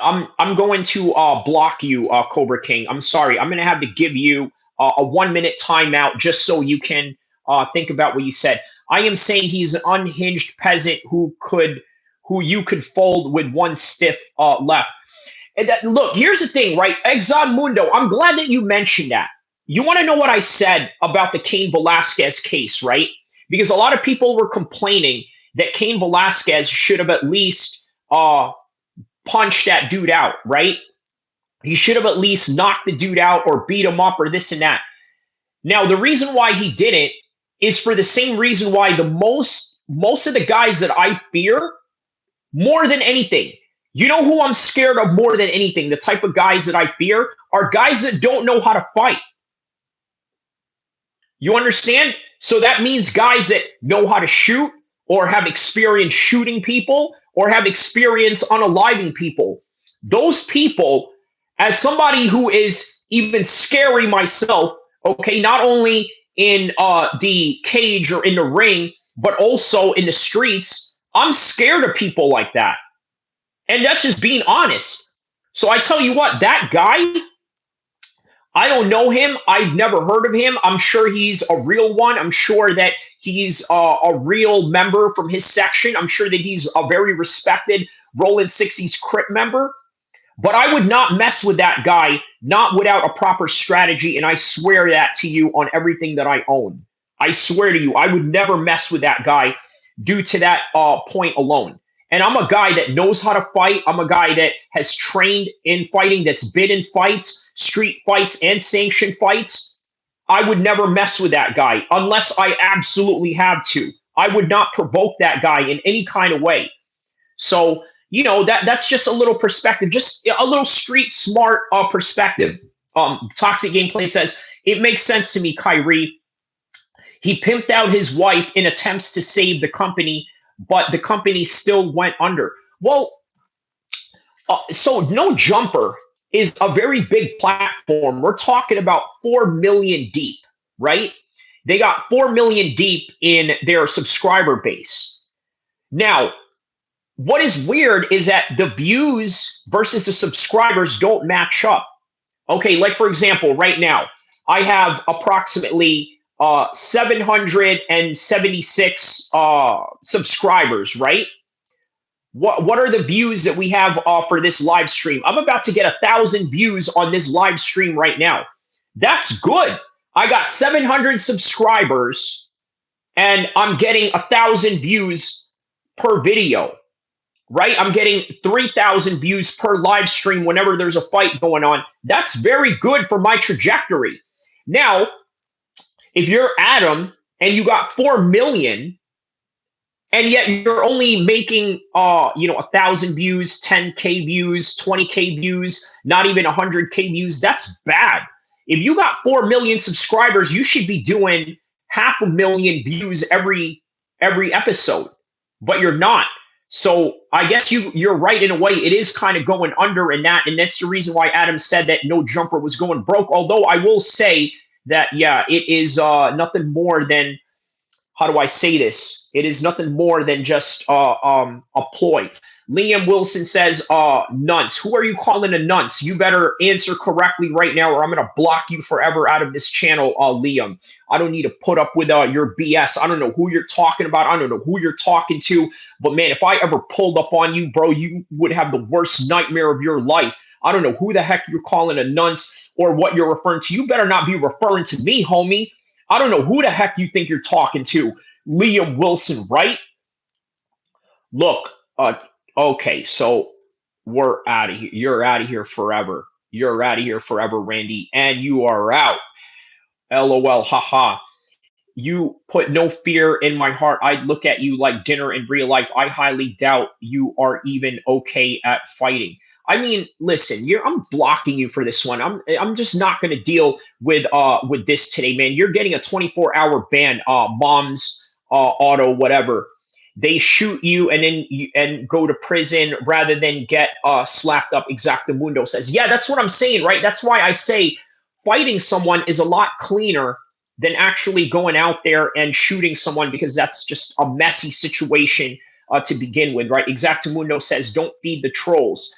I'm going to block you, Cobra King. I'm sorry. I'm going to have to give you a 1 minute timeout just so you can think about what you said. I am saying he's an unhinged peasant who you could fold with one stiff left. And look, here's the thing, right? Examundo, I'm glad that you mentioned that. You want to know what I said about the Cain Velasquez case, right? Because a lot of people were complaining that Cain Velasquez should have at least punched that dude out, right? He should have at least knocked the dude out or beat him up or this and that. Now, the reason why he didn't is for the same reason why the most of the guys that I fear more than anything. You know who I'm scared of more than anything? The type of guys that I fear are guys that don't know how to fight. You understand? So that means guys that know how to shoot or have experience shooting people or have experience unaliving people. Those people, as somebody who is even scary myself, okay, not only in the cage or in the ring, but also in the streets, I'm scared of people like that. And that's just being honest. So I tell you what, that guy, I don't know him. I've never heard of him. I'm sure he's a real one. I'm sure that he's a real member from his section. I'm sure that he's a very respected Rolling 60s Crip member. But I would not mess with that guy, not without a proper strategy. And I swear that to you on everything that I own. I swear to you, I would never mess with that guy due to that point alone. And I'm a guy that knows how to fight. I'm a guy that has trained in fighting, that's been in fights, street fights and sanctioned fights. I would never mess with that guy unless I absolutely have to. I would not provoke that guy in any kind of way. So, you know, that's just a little perspective, just a little street smart perspective. Toxic Gameplay says, it makes sense to me, Kyrie. He pimped out his wife in attempts to save the company, but the company still went under. Well, so No Jumper is a very big platform. We're talking about 4 million deep, right? They got 4 million deep in their subscriber base. Now, what is weird is that the views versus the subscribers don't match up. Okay, like for example, right now, I have approximately 776 subscribers, right? What are the views that we have for this live stream? I'm about to get 1,000 views on this live stream right now. That's good. I got 700 subscribers and I'm getting 1,000 views per video, right? I'm getting 3,000 views per live stream whenever there's a fight going on. That's very good for my trajectory. Now, if you're Adam and you got 4 million and yet you're only making 1,000 views, 10K views, 20K views, not even 100K views, that's bad. If you got 4 million subscribers, you should be doing 500,000 views every episode, but you're not. So I guess you're right in a way. It is kind of going under in that, and that's the reason why Adam said that No Jumper was going broke. Although I will say that, yeah, it is nothing more than how do I say this? It is nothing more than just a ploy. Liam Wilson says, nunce. Who are you calling a nunce? You better answer correctly right now, or I'm going to block you forever out of this channel, Liam. I don't need to put up with your BS. I don't know who you're talking about. I don't know who you're talking to. But man, if I ever pulled up on you, bro, you would have the worst nightmare of your life. I don't know who the heck you're calling a nunce or what you're referring to. You better not be referring to me, homie. I don't know who the heck you think you're talking to. Liam Wilson, right? Look, okay, so we're out of here. You're out of here forever. You're out of here forever, Randy, and you are out. LOL, haha. You put no fear in my heart. I'd look at you like dinner in real life. I highly doubt you are even okay at fighting. I mean, listen, I'm blocking you for this one. I'm just not going to deal with this today, man. You're getting a 24-hour ban. Mom's auto, whatever. They shoot you and then and go to prison rather than get slapped up. Exactamundo says, yeah, that's what I'm saying, right? That's why I say fighting someone is a lot cleaner than actually going out there and shooting someone, because that's just a messy situation to begin with, right? Exactamundo says, don't feed the trolls.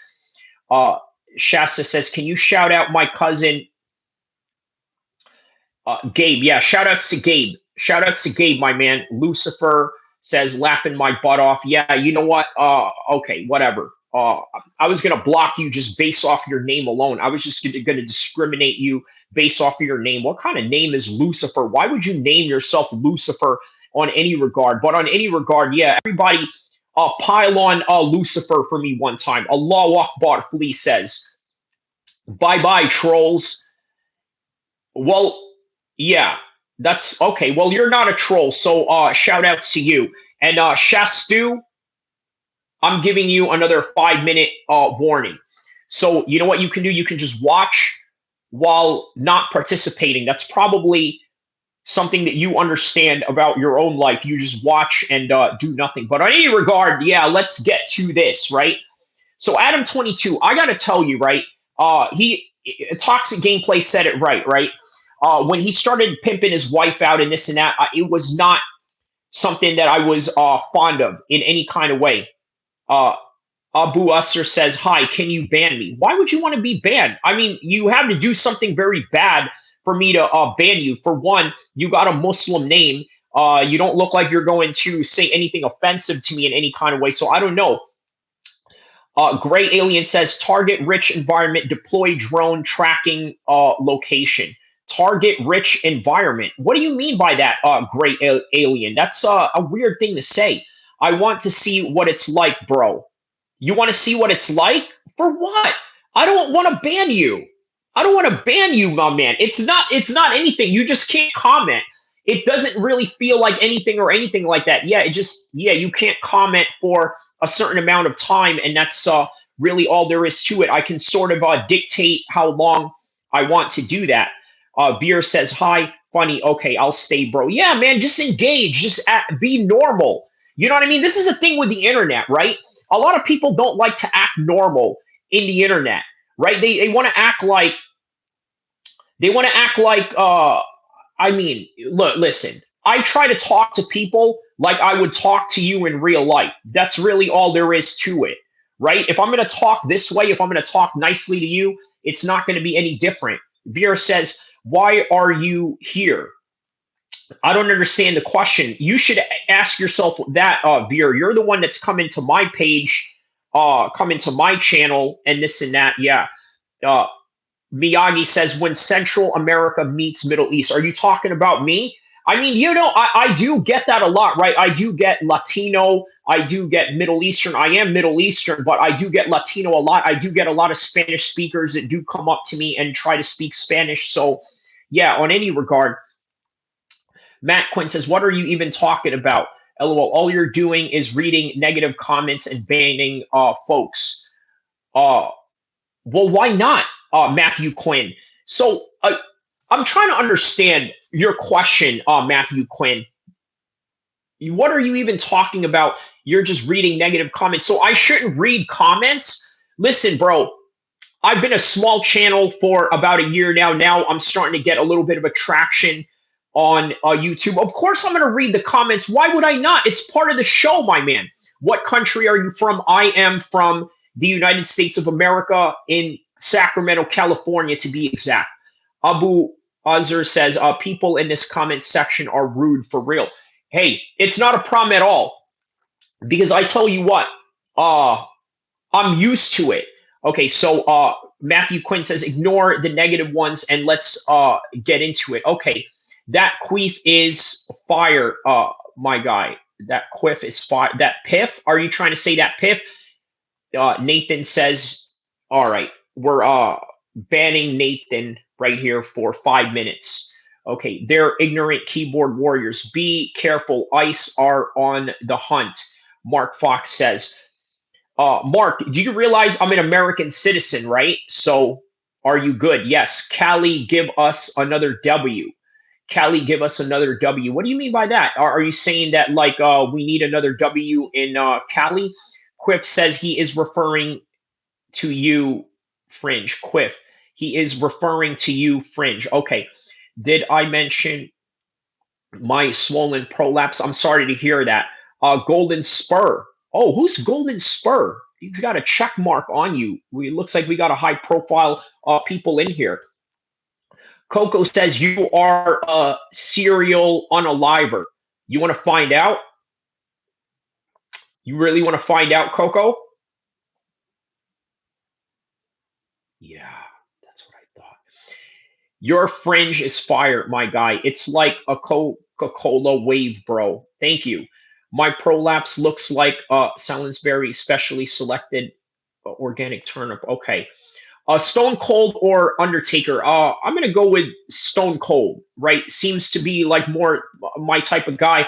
Shasta says, can you shout out my cousin Gabe? Yeah, shout outs to Gabe. Shout outs to Gabe, my man. Lucifer says, laughing my butt off. Yeah, you know what? Okay, whatever. I was going to block you just based off your name alone. I was just going to discriminate you based off of your name. What kind of name is Lucifer? Why would you name yourself Lucifer on any regard? But on any regard, yeah, everybody pile on Lucifer for me one time. Allah Akbar, Flea says. Bye-bye, trolls. Well, yeah, that's okay. Well, you're not a troll, so shout outs to you. And Shastu, I'm giving you another 5-minute warning. So you know what you can do? You can just watch while not participating. That's probably something that you understand about your own life. You just watch and do nothing. But on any regard, yeah, let's get to this, right? So Adam22, I got to tell you, right? Toxic Gameplay said it right? When he started pimping his wife out and this and that, it was not something that I was fond of in any kind of way. Abu Usser says, hi, can you ban me? Why would you want to be banned? I mean, you have to do something very bad for me to ban you. For one, you got a Muslim name. You don't look like you're going to say anything offensive to me in any kind of way. So I don't know. Gray Alien says, target rich environment, deploy drone tracking location. Target rich environment. What do you mean by that, Gray Alien? That's a weird thing to say. I want to see what it's like, bro. You want to see what it's like? For what? I don't want to ban you. I don't want to ban you, my man. It's not anything. You just can't comment. It doesn't really feel like anything or anything like that. Yeah, you can't comment for a certain amount of time, and that's really all there is to it. I can sort of dictate how long I want to do that. Beer says, hi, funny. Okay, I'll stay, bro. Yeah, man, just engage. Just be normal. You know what I mean? This is a thing with the internet, right? A lot of people don't like to act normal in the internet, right? They want to act like, I mean, look, listen, I try to talk to people like I would talk to you in real life. That's really all there is to it, right? If I'm going to talk this way, if I'm going to talk nicely to you, it's not going to be any different. Beer says, why are you here? I don't understand the question. You should ask yourself that, Veer. You're the one that's coming to my page, coming to my channel, and this and that. Yeah. Miyagi says, when Central America meets Middle East. Are you talking about me? I mean, you know, I do get that a lot, right? I do get Latino. I do get Middle Eastern. I am Middle Eastern, but I do get Latino a lot. I do get a lot of Spanish speakers that do come up to me and try to speak Spanish. So, yeah, on any regard. Matt Quinn says, what are you even talking about? LOL, all you're doing is reading negative comments and banning folks. Well, why not, Matthew Quinn? So I'm trying to understand your question, Matthew Quinn. What are you even talking about? You're just reading negative comments. So I shouldn't read comments? Listen, bro, I've been a small channel for about a year now. Now I'm starting to get a little bit of attraction on YouTube. Of course, I'm going to read the comments. Why would I not? It's part of the show, my man. What country are you from? I am from the United States of America, in Sacramento, California, to be exact. Abu Azur says, people in this comment section are rude for real. Hey, it's not a problem at all, because I tell you what, I'm used to it. Okay, so Matthew Quinn says, ignore the negative ones and let's get into it. Okay, that queef is fire, my guy. That quiff is fire. That piff, are you trying to say that piff? Nathan says, all right, we're banning Nathan right here for 5 minutes. Okay, they're ignorant keyboard warriors. Be careful. ICE are on the hunt. Mark Fox says, Mark, do you realize I'm an American citizen, right? So are you good? Yes. Cali, give us another W. Cali, give us another W. What do you mean by that? Are you saying that like we need another W in Cali? Quiff says he is referring to you, Fringe. Quiff, he is referring to you, Fringe. Okay. Did I mention my swollen prolapse? I'm sorry to hear that. Golden Spur. Oh, who's Golden Spur? He's got a check mark on you. It looks like we got a high profile people in here. Coco says you are a serial unaliver. You want to find out? You really want to find out, Coco? Yeah, that's what I thought. Your Fringe is fire, my guy. It's like a Coca-Cola wave, bro. Thank you. My prolapse looks like Salisbury specially selected organic turnip. Okay. Stone Cold or Undertaker? I'm going to go with Stone Cold, right? Seems to be like more my type of guy.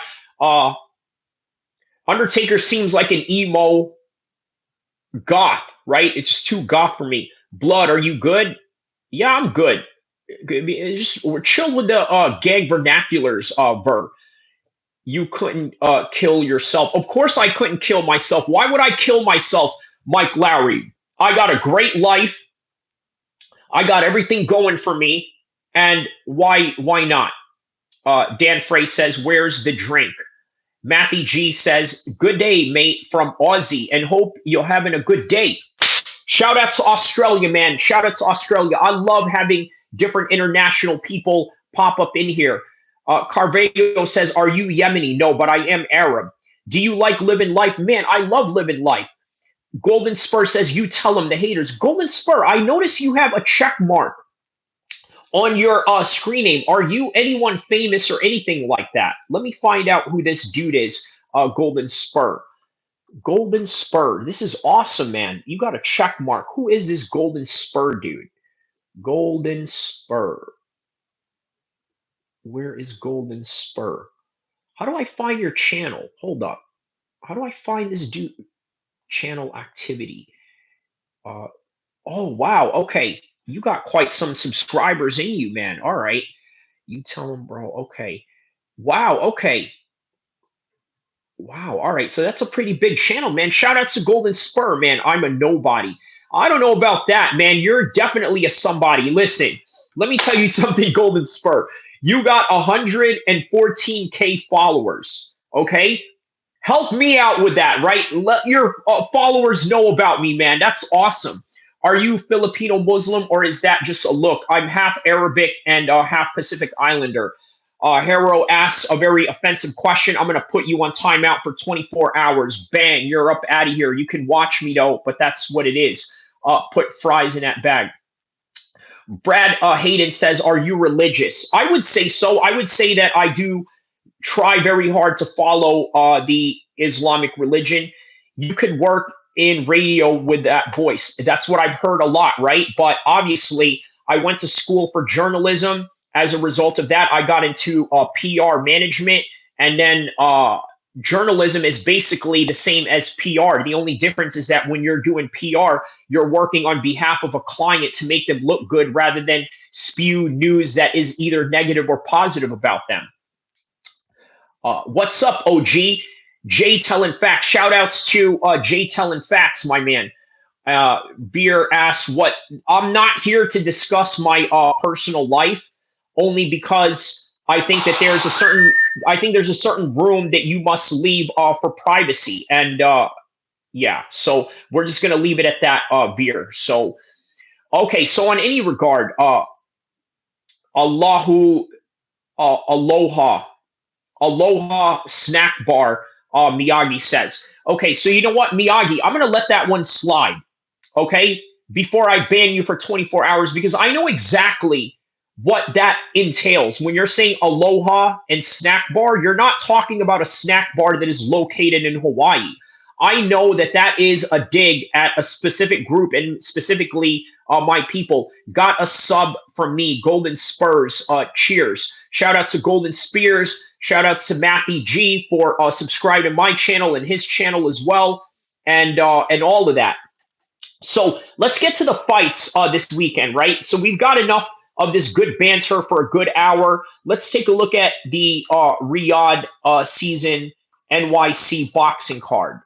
Undertaker seems like an emo goth, right? It's just too goth for me. Blood, are you good? Yeah, I'm good. We're chill with the gag vernaculars, Ver. You couldn't kill yourself. Of course I couldn't kill myself. Why would I kill myself, Mike Lowry? I got a great life. I got everything going for me. And why not? Dan Frey says, where's the drink? Matthew G says, good day, mate, from Aussie, and hope you're having a good day. Shout out to Australia, man. Shout out to Australia. I love having different international people pop up in here. Carvalho says, are you Yemeni? No, but I am Arab. Do you like living life? Man, I love living life. Golden Spur says, you tell them, the haters. Golden Spur, I notice you have a check mark on your screen name. Are you anyone famous or anything like that? Let me find out who this dude is, Golden Spur. Golden Spur. This is awesome, man. You got a check mark. Who is this Golden Spur dude? Golden Spur. Where is Golden Spur? How do I find your channel? Hold up. How do I find this dude? Channel activity. Oh, wow. Okay. You got quite some subscribers in you, man. All right. You tell them, bro. Okay. Wow. Okay. Wow. All right. So that's a pretty big channel, man. Shout out to Golden Spur, man. I'm a nobody. I don't know about that, man. You're definitely a somebody. Listen, let me tell you something, Golden Spur. You got 114K followers. Okay. Help me out with that, right? Let your followers know about me, man. That's awesome. Are you Filipino Muslim, or is that just a look? I'm half Arabic and half Pacific Islander. Hero asks a very offensive question. I'm going to put you on timeout for 24 hours. Bang, you're up out of here. You can watch me, though, but that's what it is. Put fries in that bag. Brad Hayden says, are you religious? I would say so. I would say that I do try very hard to follow the Islamic religion. You could work in radio with that voice. That's what I've heard a lot, right? But obviously, I went to school for journalism. As a result of that, I got into PR management. And then journalism is basically the same as PR. The only difference is that when you're doing PR, you're working on behalf of a client to make them look good rather than spew news that is either negative or positive about them. What's up, OG? Jay telling facts. Shout outs to Jay telling facts, my man. Beer asks, what? I'm not here to discuss my personal life, only because I think that there's a certain room that you must leave for privacy. And yeah, so we're just gonna leave it at that, Veer. So okay, so on any regard, Allahu, aloha, aloha snack bar. Miyagi says. Okay, so you know what, Miyagi, I'm gonna let that one slide. Okay, before I ban you for 24 hours, because I know exactly what that entails. When you're saying aloha and snack bar, you're not talking about a snack bar that is located in Hawaii. I know that that is a dig at a specific group, and specifically my people. Got a sub from me, Golden Spurs. Cheers. Shout out to Golden Spears. Shout out to Matthew G for subscribing to my channel and his channel as well, and all of that. So let's get to the fights this weekend, right? So we've got enough of this good banter for a good hour. Let's take a look at the Riyadh season NYC boxing card.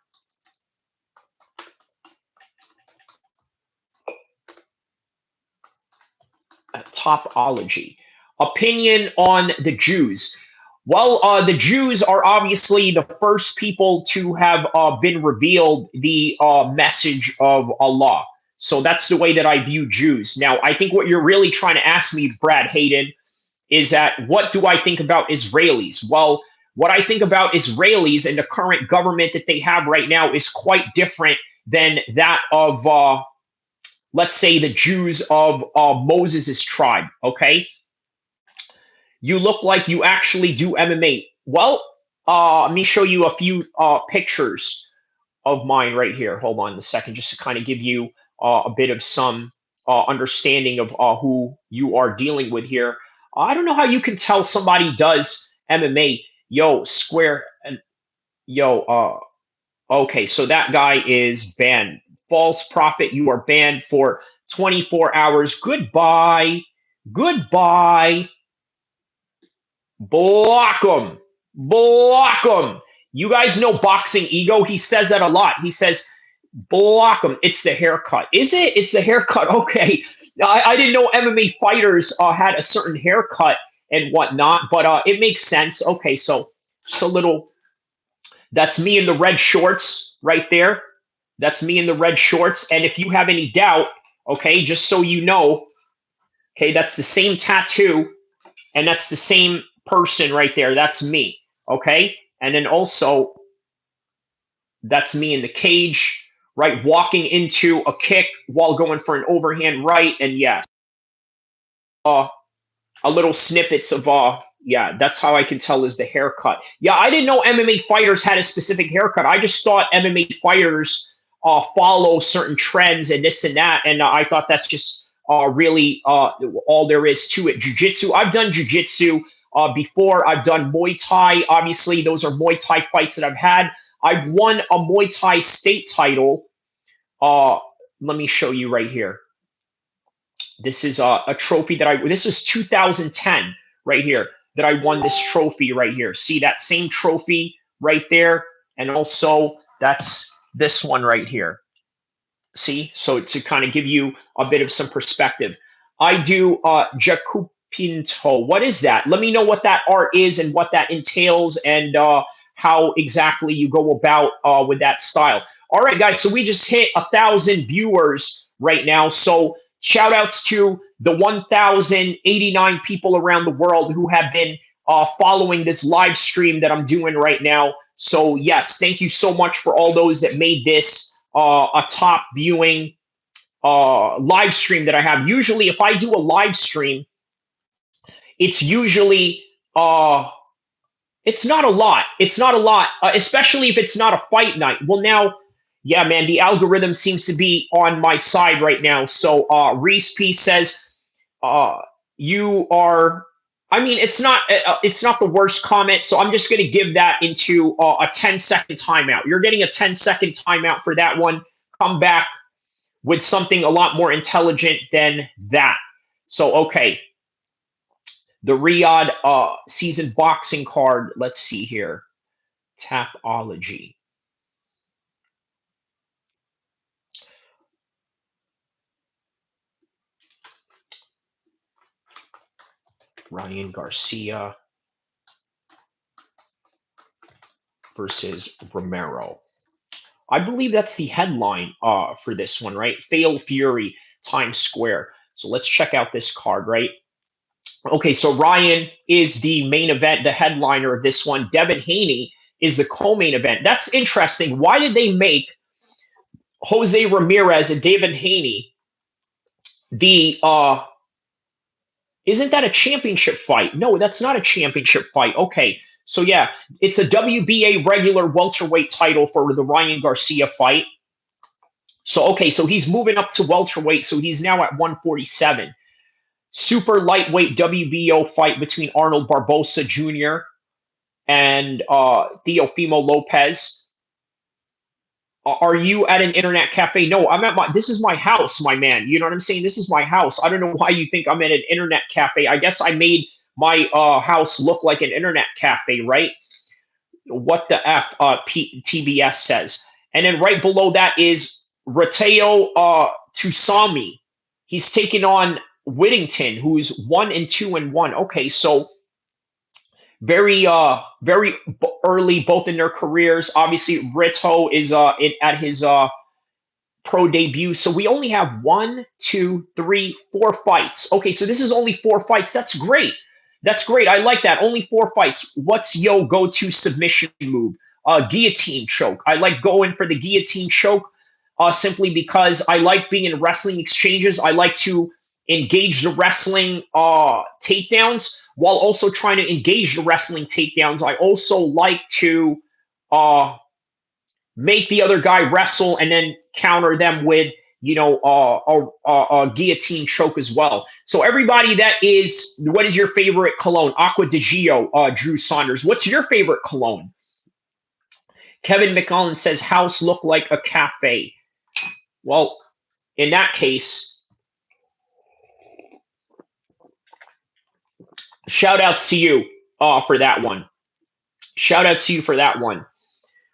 Topology. Opinion on the Jews. Well, the Jews are obviously the first people to have been revealed the message of Allah. So that's the way that I view Jews. Now, I think what you're really trying to ask me, Brad Hayden, is that what do I think about Israelis? Well, what I think about Israelis and the current government that they have right now is quite different than that of, let's say, the Jews of Moses' tribe, okay? You look like you actually do MMA. Well, let me show you a few pictures of mine right here. Hold on a second, just to kind of give you a bit of some understanding of who you are dealing with here. I don't know how you can tell somebody does MMA. Yo, Square, and yo, okay, so that guy is banned. False prophet, you are banned for 24 hours. Goodbye. Goodbye. Block him. Block him. You guys know Boxing Ego? He says that a lot. He says, block him. It's the haircut. Is it? It's the haircut. Okay. I didn't know MMA fighters had a certain haircut and whatnot, but it makes sense. Okay, so just a little. That's me in the red shorts right there. That's me in the red shorts. And if you have any doubt, okay, just so you know, okay, that's the same tattoo, and that's the same person right there. That's me. Okay. And then also, that's me in the cage, right? Walking into a kick while going for an overhand right. And yes, uh, a little snippets of, yeah, that's how I can tell is the haircut. Yeah, I didn't know MMA fighters had a specific haircut. I just thought MMA fighters follow certain trends and this and that. And I thought that's just really all there is to it. Jiu-jitsu. I've done jiu-jitsu before. I've done Muay Thai. Obviously, those are Muay Thai fights that I've had. I've won a Muay Thai state title. Let me show you right here. This is a trophy that this is 2010 right here that I won this trophy right here. See that same trophy right there? And also that's this one right here. See? So to kind of give you a bit of some perspective. I do Jacupinto. What is that? Let me know what that art is and what that entails, and how exactly you go about with that style. All right, guys. So we just hit 1,000 viewers right now. So shout outs to the 1,089 people around the world who have been following this live stream that I'm doing right now. So yes, thank you so much for all those that made this a top viewing live stream that I have. Usually, if I do a live stream, it's usually it's not a lot. It's not a lot, especially if it's not a fight night. Well, now, yeah, man, the algorithm seems to be on my side right now. So Reese P says, you are. I mean, it's not the worst comment. So I'm just going to give that into a 10-second timeout. You're getting a 10-second timeout for that one. Come back with something a lot more intelligent than that. So, okay. The Riyadh season boxing card. Let's see here. Tapology. Ryan Garcia. versus Romero. I believe that's the headline for this one, right? Fatal Fury, Times Square. So let's check out this card, right? Okay, so Ryan is the main event, the headliner of this one. Devin Haney is the co-main event. That's interesting. Why did they make Jose Ramirez and Devin Haney the isn't that a championship fight? No, that's not a championship fight. Okay, so yeah, it's a WBA regular welterweight title for the Ryan Garcia fight. So okay, so he's moving up to welterweight, so he's now at 147. Super lightweight WBO fight between Arnold Barbosa Jr. and Teofimo Lopez. Are you at an internet cafe? No, I'm at my. This is my house, my man. You know what I'm saying? This is my house. I don't know why you think I'm at an internet cafe. I guess I made my house look like an internet cafe, right? What the f? TBS says, and then right below that is Rateo Tusami. He's taking on Whittington, who's 1-2-1. Okay, so very early, both in their careers. Obviously, Rito is at his pro debut. So we only have 1, 2, 3, 4 fights. Okay, so this is only 4 fights. That's great. That's great. I like that. Only 4 fights. What's your go-to submission move? Guillotine choke. I like going for the guillotine choke simply because I like being in wrestling exchanges. I like to engage the wrestling takedowns while also trying to engage the wrestling takedowns. I also like to make the other guy wrestle and then counter them with, you know, a guillotine choke as well. So everybody, that is, what is your favorite cologne? Aqua di Gio, Drew Saunders. What's your favorite cologne? Kevin McCollin says, house look like a cafe. Well, in that case, shout outs to you for that one. Shout out to you for that one.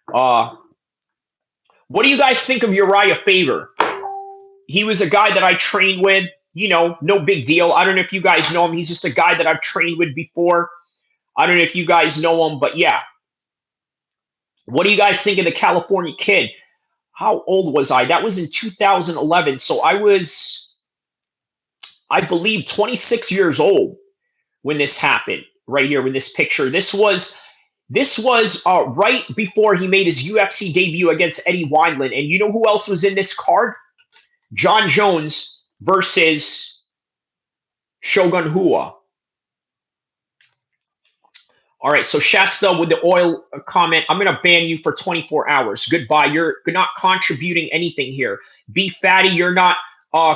What do you guys think of Uriah Faber? He was a guy that I trained with, you know, no big deal. I don't know if you guys know him. He's just a guy that I've trained with before. I don't know if you guys know him, but yeah. What do you guys think of the California Kid? How old was I? That was in 2011. So I was, I believe, 26 years old when this happened, right here, with this picture. This was right before he made his UFC debut against Eddie Wineland. And you know who else was in this card? John Jones versus Shogun Rua. All right, so Shasta with the oil comment, I'm going to ban you for 24 hours. Goodbye. You're not contributing anything here. Beef Fatty, you're not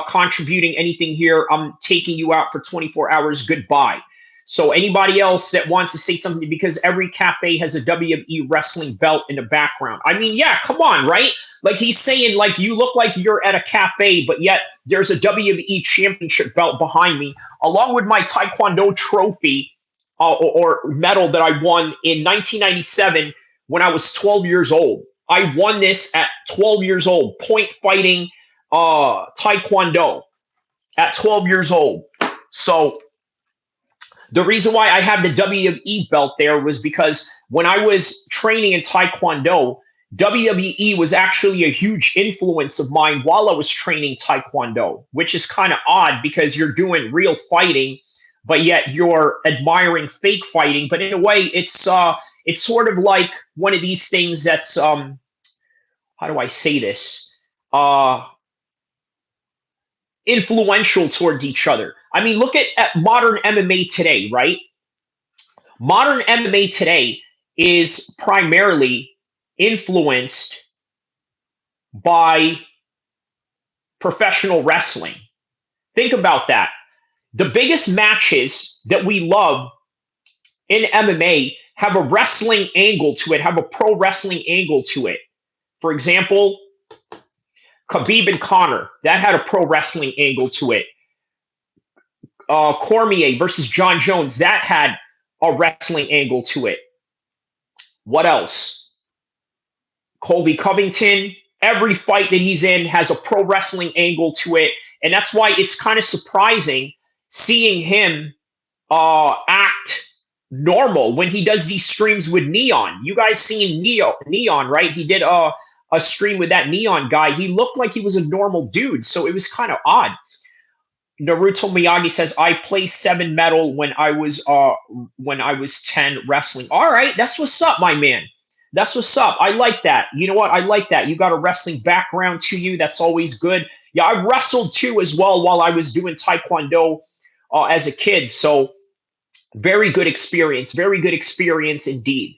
contributing anything here. I'm taking you out for 24 hours. Goodbye. So anybody else that wants to say something, because every cafe has a WWE wrestling belt in the background. I mean, yeah, come on, right? Like he's saying, like, you look like you're at a cafe, but yet there's a WWE championship belt behind me, along with my Taekwondo trophy or medal that I won in 1997 when I was 12 years old. I won this at 12 years old, point fighting Taekwondo at 12 years old. So the reason why I have the WWE belt there was because when I was training in Taekwondo, WWE was actually a huge influence of mine while I was training Taekwondo, which is kind of odd because you're doing real fighting, but yet you're admiring fake fighting. But in a way, it's sort of like one of these things that's how do I say this? Influential towards each other. I mean, look at modern MMA today, right? Modern MMA today is primarily influenced by professional wrestling. Think about that. The biggest matches that we love in MMA have a wrestling angle to it, have a pro wrestling angle to it. For example, Khabib and Conor, that had a pro wrestling angle to it. Cormier versus John Jones, that had a wrestling angle to it. What else? Colby Covington, every fight that he's in has a pro wrestling angle to it. And that's why it's kind of surprising seeing him act normal when he does these streams with Neon. You guys seen Neon, right? He did a stream with that Neon guy. He looked like he was a normal dude, so it was kind of odd. Naruto Miyagi says, I play 7 metal when I was 10 wrestling. All right, that's what's up, my man. That's what's up. I like that. You know what? I like that. You got a wrestling background to you. That's always good. Yeah, I wrestled too as well while I was doing Taekwondo as a kid. So very good experience. Very good experience indeed.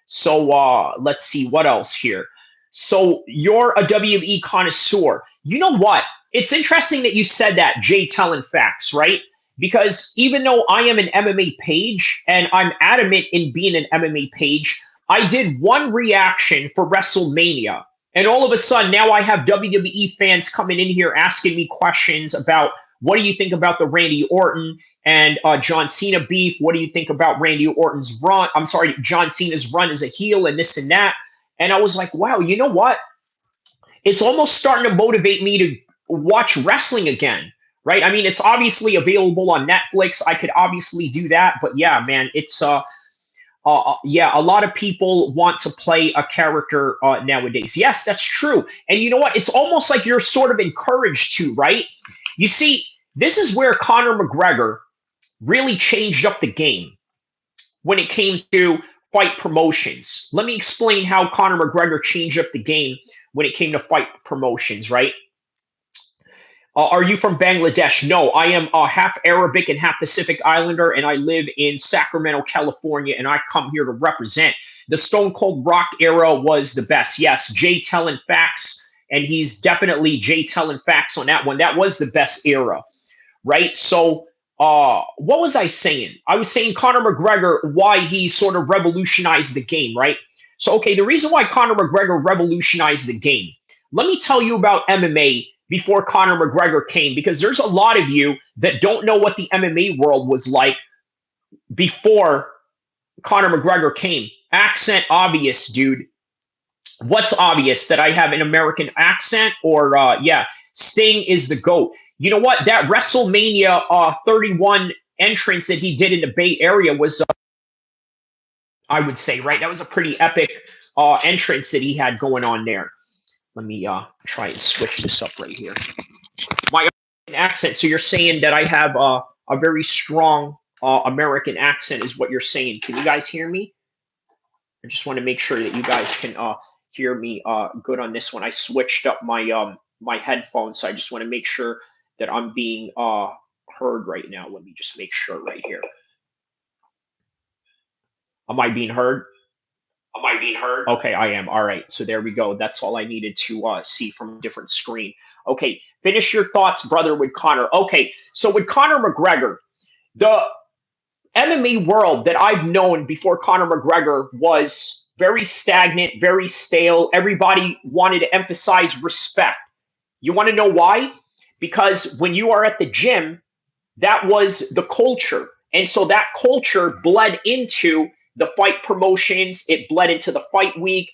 So let's see what else here. So you're a WWE connoisseur. You know what? It's interesting that you said that, Jay telling facts, right? Because even though I am an MMA page and I'm adamant in being an MMA page, I did one reaction for WrestleMania. And all of a sudden, now I have WWE fans coming in here asking me questions about what do you think about the Randy Orton and John Cena beef? What do you think about Randy Orton's run? I'm sorry, John Cena's run as a heel and this and that. And I was like, wow, you know what? It's almost starting to motivate me to watch wrestling again, right? I mean, it's obviously available on Netflix. I could obviously do that, but yeah, man, it's yeah, a lot of people want to play a character nowadays. Yes, that's true. And you know what? It's almost like you're sort of encouraged to, right? You see, this is where Conor McGregor really changed up the game when it came to fight promotions. Let me explain how Conor McGregor changed up the game when it came to fight promotions, right? Are you from Bangladesh? No, I am half Arabic and half Pacific Islander, and I live in Sacramento, California, and I come here to represent. The Stone Cold Rock era was the best. Yes, Jay telling facts, and he's definitely Jay telling facts on that one. That was the best era, right? So, what was I saying? I was saying Conor McGregor, why he sort of revolutionized the game, right? So, okay, the reason why Conor McGregor revolutionized the game. Let me tell you about MMA before Conor McGregor came, because there's a lot of you that don't know what the MMA world was like before Conor McGregor came. Accent obvious, dude. What's obvious? That I have an American accent? Or, yeah, Sting is the GOAT. You know what? That WrestleMania 31 entrance that he did in the Bay Area was, I would say, right? That was a pretty epic entrance that he had going on there. Let me try and switch this up right here. My accent. So you're saying that I have a very strong American accent is what you're saying. Can you guys hear me? I just want to make sure that you guys can hear me good on this one. I switched up my my headphones, so I just want to make sure that I'm being heard right now. Let me just make sure right here. Am I being heard? Am I being heard? Okay, I am. All right. So there we go. That's all I needed to see from a different screen. Okay, finish your thoughts, brother, with Conor. Okay, so with Conor McGregor, the MMA world that I've known before Conor McGregor was very stagnant, very stale. Everybody wanted to emphasize respect. You want to know why? Because when you are at the gym, that was the culture. And so that culture bled into the fight promotions. It bled into the fight week.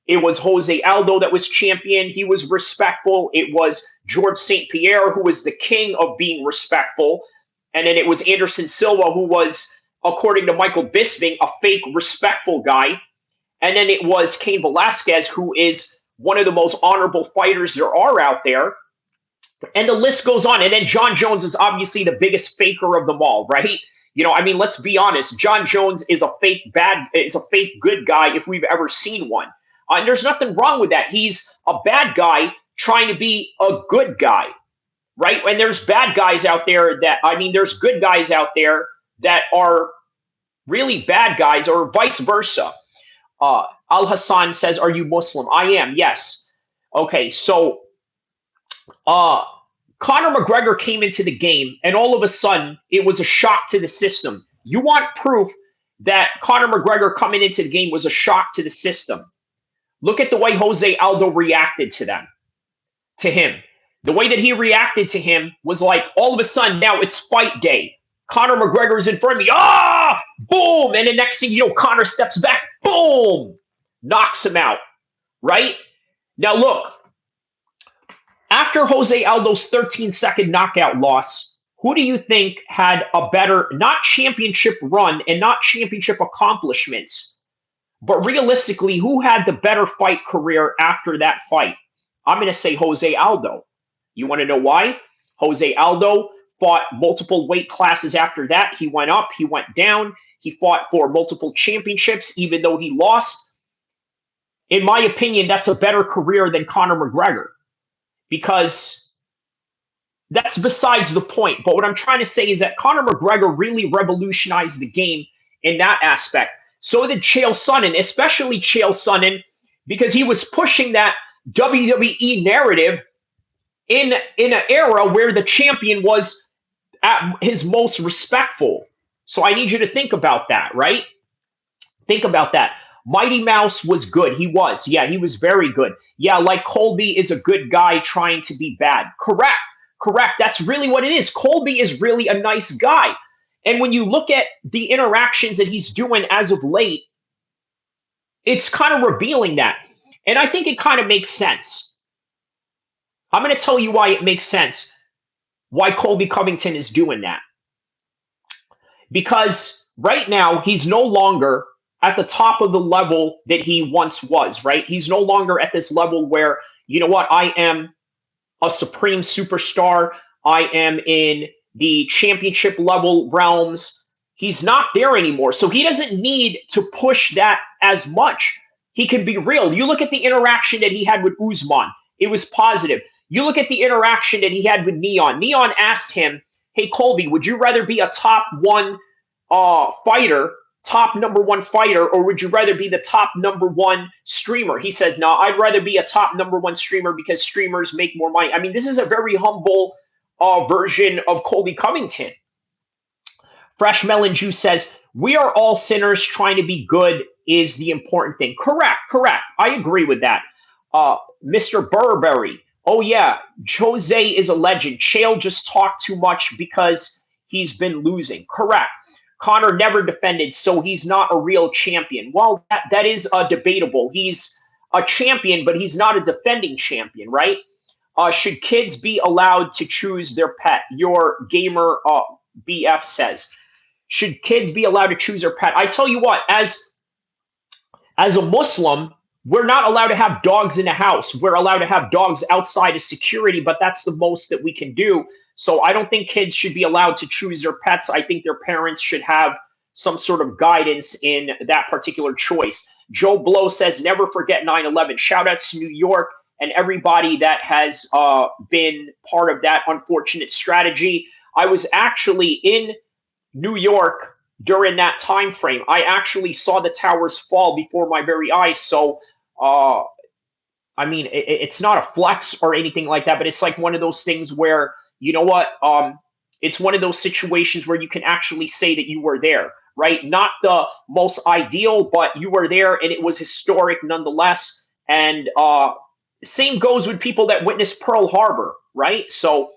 It was Jose Aldo that was champion. He was respectful. It was George St. Pierre, who was the king of being respectful. And then it was Anderson Silva, who was, according to Michael Bisping, a fake respectful guy. And then it was Cain Velasquez, who is one of the most honorable fighters there are out there. And the list goes on. And then John Jones is obviously the biggest faker of them all, right? You know, I mean, let's be honest. John Jones is a fake good guy if we've ever seen one. And there's nothing wrong with that. He's a bad guy trying to be a good guy, right? And there's bad guys out there there's good guys out there that are really bad guys, or vice versa. Al Hassan says, are you Muslim? I am, yes. Okay, so Conor McGregor came into the game, and all of a sudden, it was a shock to the system. You want proof that Conor McGregor coming into the game was a shock to the system. Look at the way Jose Aldo reacted to him. The way that he reacted to him was like, all of a sudden, now it's fight day. Conor McGregor is in front of me. Boom! And the next thing you know, Conor steps back. Boom! Knocks him out. Right? Now look. After Jose Aldo's 13-second knockout loss, who do you think had a better, not championship run and not championship accomplishments, but realistically, who had the better fight career after that fight? I'm going to say Jose Aldo. You want to know why? Jose Aldo fought multiple weight classes after that. He went up, he went down, he fought for multiple championships, even though he lost. In my opinion, that's a better career than Conor McGregor because that's besides the point. But what I'm trying to say is that Conor McGregor really revolutionized the game in that aspect. So did Chael Sonnen, especially Chael Sonnen, because he was pushing that WWE narrative in an era where the champion was at his most respectful. So I need you to think about that, right? Think about that. Mighty Mouse was good. He was. Yeah, he was very good. Yeah, like Colby is a good guy trying to be bad. Correct. Correct. That's really what it is. Colby is really a nice guy. And when you look at the interactions that he's doing as of late, it's kind of revealing that. And I think it kind of makes sense. I'm going to tell you why it makes sense, why Colby Covington is doing that. Because right now, he's no longer at the top of the level that he once was, right? He's no longer at this level where, you know what, I am a supreme superstar. I am in the championship level realms. He's not there anymore. So he doesn't need to push that as much. He can be real. You look at the interaction that he had with Usman, it was positive. You look at the interaction that he had with Neon. Neon asked him, hey, Colby, would you rather be a top one fighter, top number one fighter, or would you rather be the top number one streamer? He said, no, I'd rather be a top number one streamer because streamers make more money. I mean, this is a very humble version of Colby Covington. Fresh Melon Juice says, we are all sinners. Trying to be good is the important thing. Correct, correct. I agree with that. Mr. Burberry. Oh, yeah, Jose is a legend. Chael just talked too much because he's been losing. Correct. Connor never defended, so he's not a real champion. Well, that is debatable. He's a champion, but he's not a defending champion, right? Should kids be allowed to choose their pet? Your gamer BF says. Should kids be allowed to choose their pet? I tell you what, as a Muslim, we're not allowed to have dogs in the house. We're allowed to have dogs outside of security, but that's the most that we can do. So I don't think kids should be allowed to choose their pets. I think their parents should have some sort of guidance in that particular choice. Joe Blow says, never forget 9/11. Shout out to New York and everybody that has been part of that unfortunate strategy. I was actually in New York during that time frame. I actually saw the towers fall before my very eyes. So, I mean, it's not a flex or anything like that, but it's like one of those things where, you know what? It's one of those situations where you can actually say that you were there, right? Not the most ideal, but you were there and it was historic nonetheless. And same goes with people that witnessed Pearl Harbor, right? So,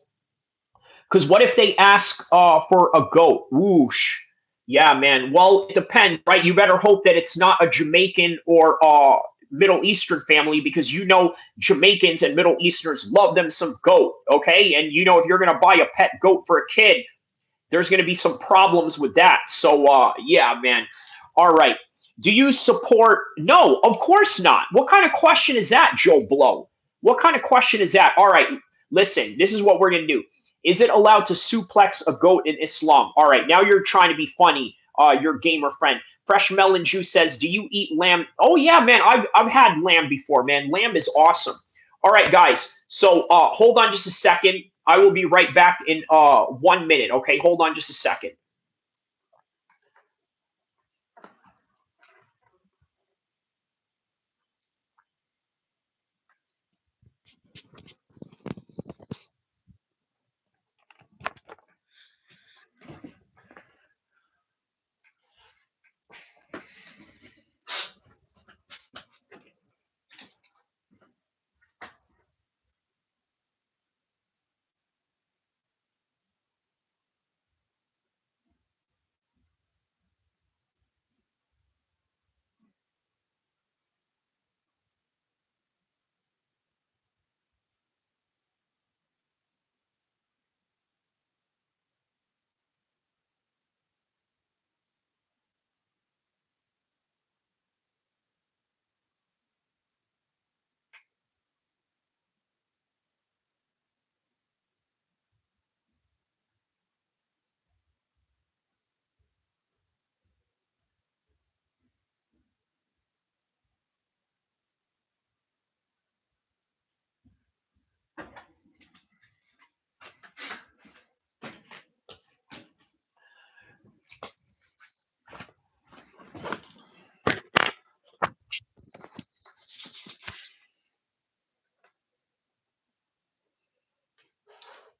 because what if they ask for a goat? Whoosh. Yeah, man. Well, it depends, right? You better hope that it's not a Jamaican or Middle Eastern family because you know Jamaicans and Middle Easterners love them some goat, okay? And you know if you're going to buy a pet goat for a kid, there's going to be some problems with that. So, yeah, man. All right. Do you support? No, of course not. What kind of question is that, Joe Blow? What kind of question is that? All right. Listen, this is what we're going to do. Is it allowed to suplex a goat in Islam? All right, now you're trying to be funny, your gamer friend. Fresh Melon Juice says, do you eat lamb? Oh, yeah, man, I've had lamb before, man. Lamb is awesome. All right, guys, so hold on just a second. I will be right back in 1 minute, okay? Hold on just a second.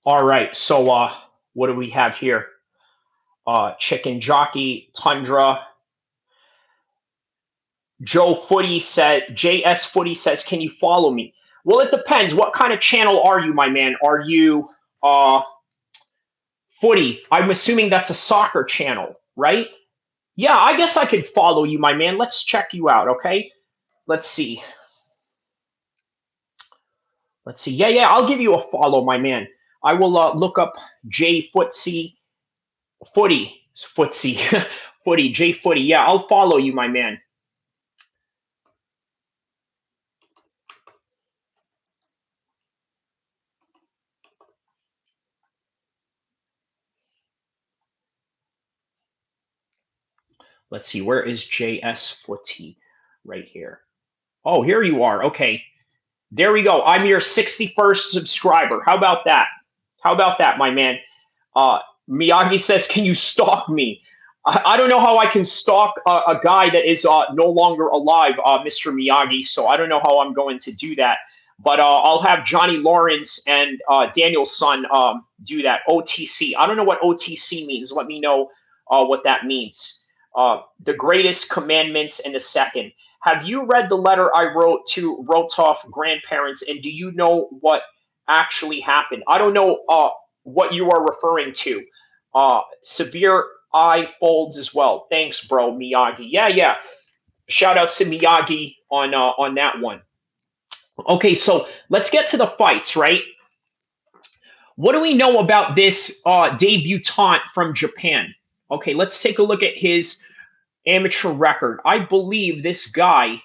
All right. So what do we have here? Chicken Jockey, Tundra, Joe Footy said, JS Footy says, can you follow me? Well, it depends. What kind of channel are you, my man? Are you Footy? I'm assuming that's a soccer channel, right? Yeah, I guess I could follow you, my man. Let's check you out, okay? Let's see. Let's see. Yeah, yeah, I'll give you a follow, my man. I will look up J Footsie, Footy, Footsie, Footy, J Footy. Yeah, I'll follow you, my man. Let's see. Where is JS Footy? Right here. Oh, here you are. Okay. There we go. I'm your 61st subscriber. How about that? How about that, my man? Uh, Miyagi says, can you stalk me? I don't know how I can stalk a guy that is no longer alive, Mr. Miyagi. So I don't know how I'm going to do that. But I'll have Johnny Lawrence and Daniel's son do that. OTC. I don't know what OTC means. Let me know what that means. The greatest commandments in a second. Have you read the letter I wrote to Rotov grandparents, and do you know what actually happened? I don't know what you are referring to. Severe eye folds as well. Thanks, bro, Miyagi. Yeah, yeah. Shout out to Miyagi on that one. Okay, so let's get to the fights, right? What do we know about this debutant from Japan? Okay, let's take a look at his amateur record. I believe this guy,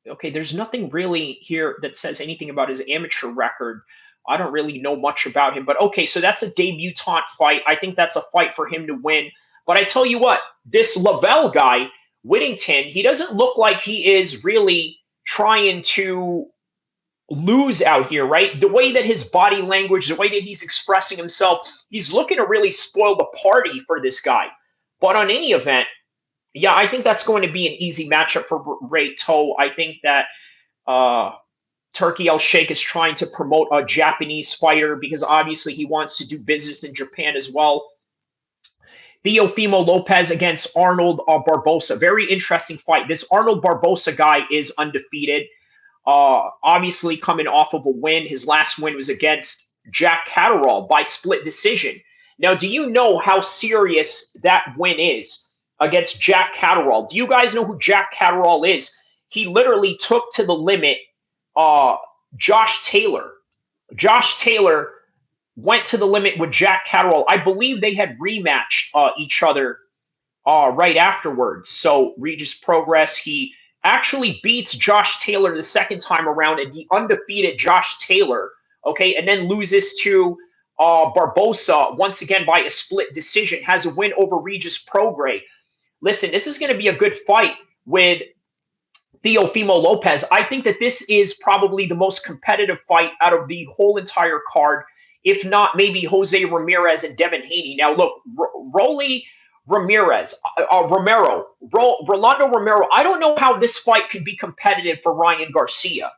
okay, there's nothing really here that says anything about his amateur record. I don't really know much about him, but okay, so that's a debutante fight. I think that's a fight for him to win. But I tell you what, this Lavelle guy, Whittington, he doesn't look like he is really trying to lose out here, right? The way that his body language, the way that he's expressing himself, he's looking to really spoil the party for this guy. But on any event, yeah, I think that's going to be an easy matchup for Ray Toe. I think that uh, Turkey El Sheikh is trying to promote a Japanese fighter because obviously he wants to do business in Japan as well. Teofimo Lopez against Arnold Barbosa. Very interesting fight. This Arnold Barbosa guy is undefeated. Obviously, coming off of a win. His last win was against Jack Catterall by split decision. Now, do you know how serious that win is against Jack Catterall? Do you guys know who Jack Catterall is? He literally took to the limit uh, Josh Taylor. Josh Taylor went to the limit with Jack Catterall. I believe they had rematched each other right afterwards. So Regis Progress, he actually beats Josh Taylor the second time around, and the undefeated Josh Taylor, okay, and then loses to Barbosa once again by a split decision, has a win over Regis Prograis. Listen, this is going to be a good fight with Teofimo Lopez. I think that this is probably the most competitive fight out of the whole entire card, if not maybe Jose Ramirez and Devin Haney. Now, look, Rolly Ramirez, Rolando Romero. I don't know how this fight could be competitive for Ryan Garcia.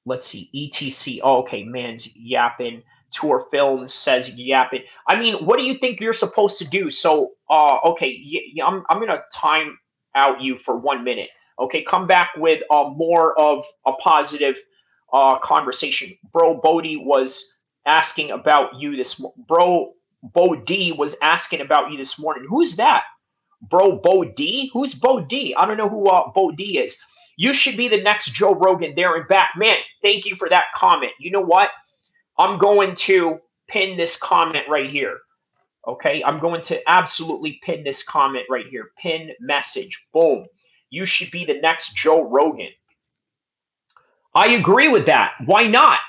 Let's see, ETC. Oh, okay, man's yapping. Tour Films says yapping. I mean, what do you think you're supposed to do? So, okay, I'm gonna time out you for 1 minute. Okay, come back with more of a positive conversation. Bro Bodie was asking about you Bro Bo D was asking about you this morning. Who's that? Bro Bo D? Who's Bo D? I don't know who Bo D is. You should be the next Joe Rogan there and back. Man, thank you for that comment. You know what? I'm going to pin this comment right here. Okay, I'm going to absolutely pin this comment right here. Pin message. Boom. You should be the next Joe Rogan. I agree with that. Why not?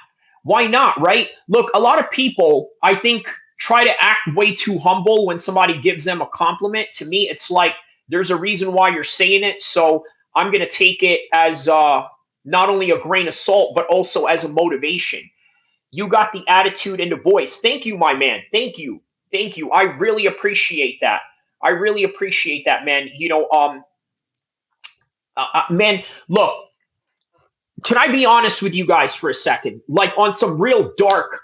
Why not, right? Look, a lot of people, I think, try to act way too humble when somebody gives them a compliment. To me, it's like there's a reason why you're saying it. So I'm going to take it as not only a grain of salt, but also as a motivation. You got the attitude and the voice. Thank you, my man. Thank you. Thank you. I really appreciate that. I really appreciate that, man. Man, look, can I be honest with you guys for a second? Like on some real dark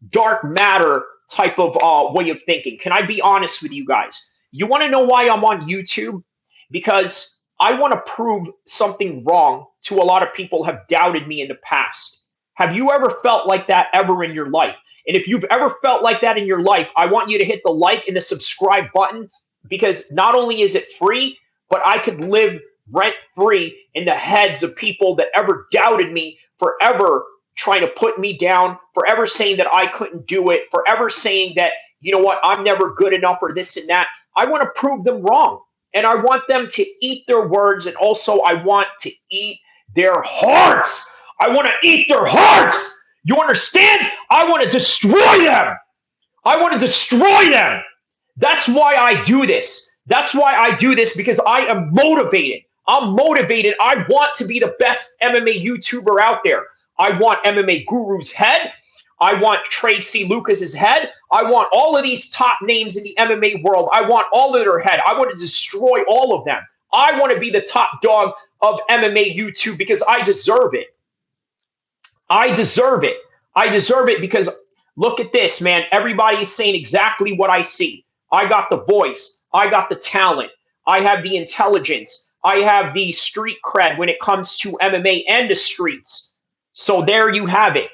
dark matter type of way of thinking. Can I be honest with you guys? You want to know why I'm on YouTube? Because I want to prove something wrong to a lot of people have doubted me in the past. Have you ever felt like that ever in your life? And if you've ever felt like that in your life, I want you to hit the like and the subscribe button, because not only is it free, but I could live rent free in the heads of people that ever doubted me, forever trying to put me down, forever saying that I couldn't do it, forever saying that, you know what, I'm never good enough or this and that. I want to prove them wrong. And I want them to eat their words. And also, I want to eat their hearts. I want to eat their hearts. You understand? I want to destroy them. I want to destroy them. That's why I do this. That's why I do this, because I am motivated. I'm motivated. I want to be the best MMA YouTuber out there. I want MMA Guru's head. I want Tracy Lucas's head. I want all of these top names in the MMA world. I want all of their head. I want to destroy all of them. I want to be the top dog of MMA YouTube because I deserve it. I deserve it. I deserve it because look at this, man. Everybody is saying exactly what I see. I got the voice. I got the talent. I have the intelligence. I have the street cred when it comes to MMA and the streets. So there you have it.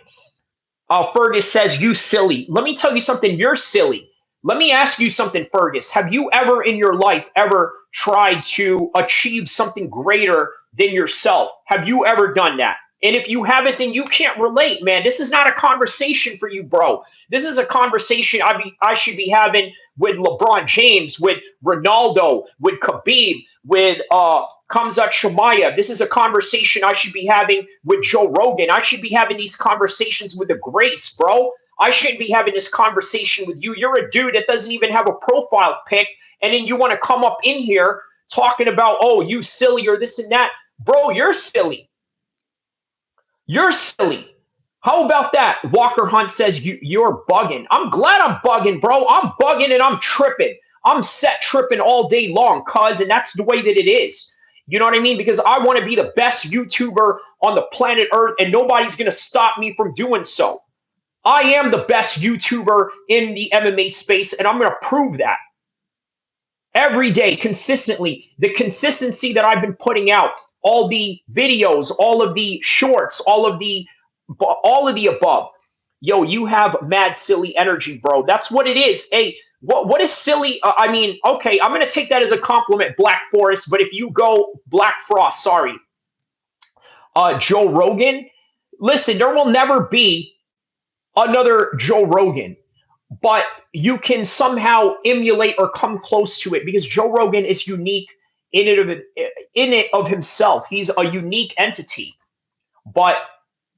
Fergus says, you silly. Let me tell you something. You're silly. Let me ask you something, Fergus. Have you ever in your life ever tried to achieve something greater than yourself? Have you ever done that? And if you haven't, then you can't relate, man. This is not a conversation for you, bro. This is a conversation I should be having with LeBron James, with Ronaldo, with Khabib, with Khamzat Chimaev. This is a conversation I should be having with Joe Rogan. I should be having these conversations with the greats, bro. I shouldn't be having this conversation with you. You're a dude that doesn't even have a profile pic, and then you want to come up in here talking about, oh, you silly or this and that. Bro, you're silly. You're silly. How about that? Walker Hunt says you're bugging. I'm glad I'm bugging, bro. I'm bugging and I'm tripping. I'm set tripping all day long, cuz, and that's the way that it is. You know what I mean? Because I want to be the best YouTuber on the planet Earth, and nobody's going to stop me from doing so. I am the best YouTuber in the MMA space, and I'm going to prove that. Every day, consistently, the consistency that I've been putting out, all the videos, all of the shorts, all of the above. Yo, you have mad silly energy, bro. That's what it is. Hey, what is silly? I mean, okay, I'm going to take that as a compliment, Black Forest, but if you go Black Frost, sorry. Joe Rogan, listen, there will never be another Joe Rogan, but you can somehow emulate or come close to it because Joe Rogan is unique in it of himself. He's a unique entity, but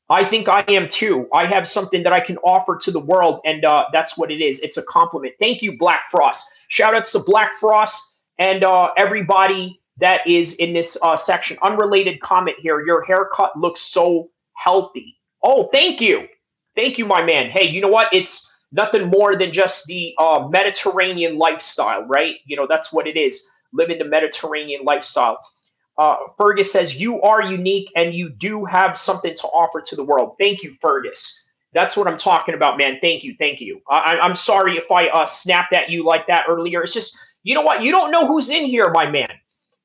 I think I am too. I have something that I can offer to the world, and that's what it is. It's a compliment. Thank you, Black Frost. Shout outs to Black Frost and everybody that is in this section. Unrelated comment here. Your haircut looks so healthy. Oh, thank you. Thank you, my man. Hey, you know what? It's nothing more than just the Mediterranean lifestyle, right? You know, that's what it is. Living the Mediterranean lifestyle. Fergus says, you are unique and you do have something to offer to the world. Thank you, Fergus. That's what I'm talking about, man. Thank you. Thank you. I'm sorry if I snapped at you like that earlier. It's just, you know what? You don't know who's in here, my man.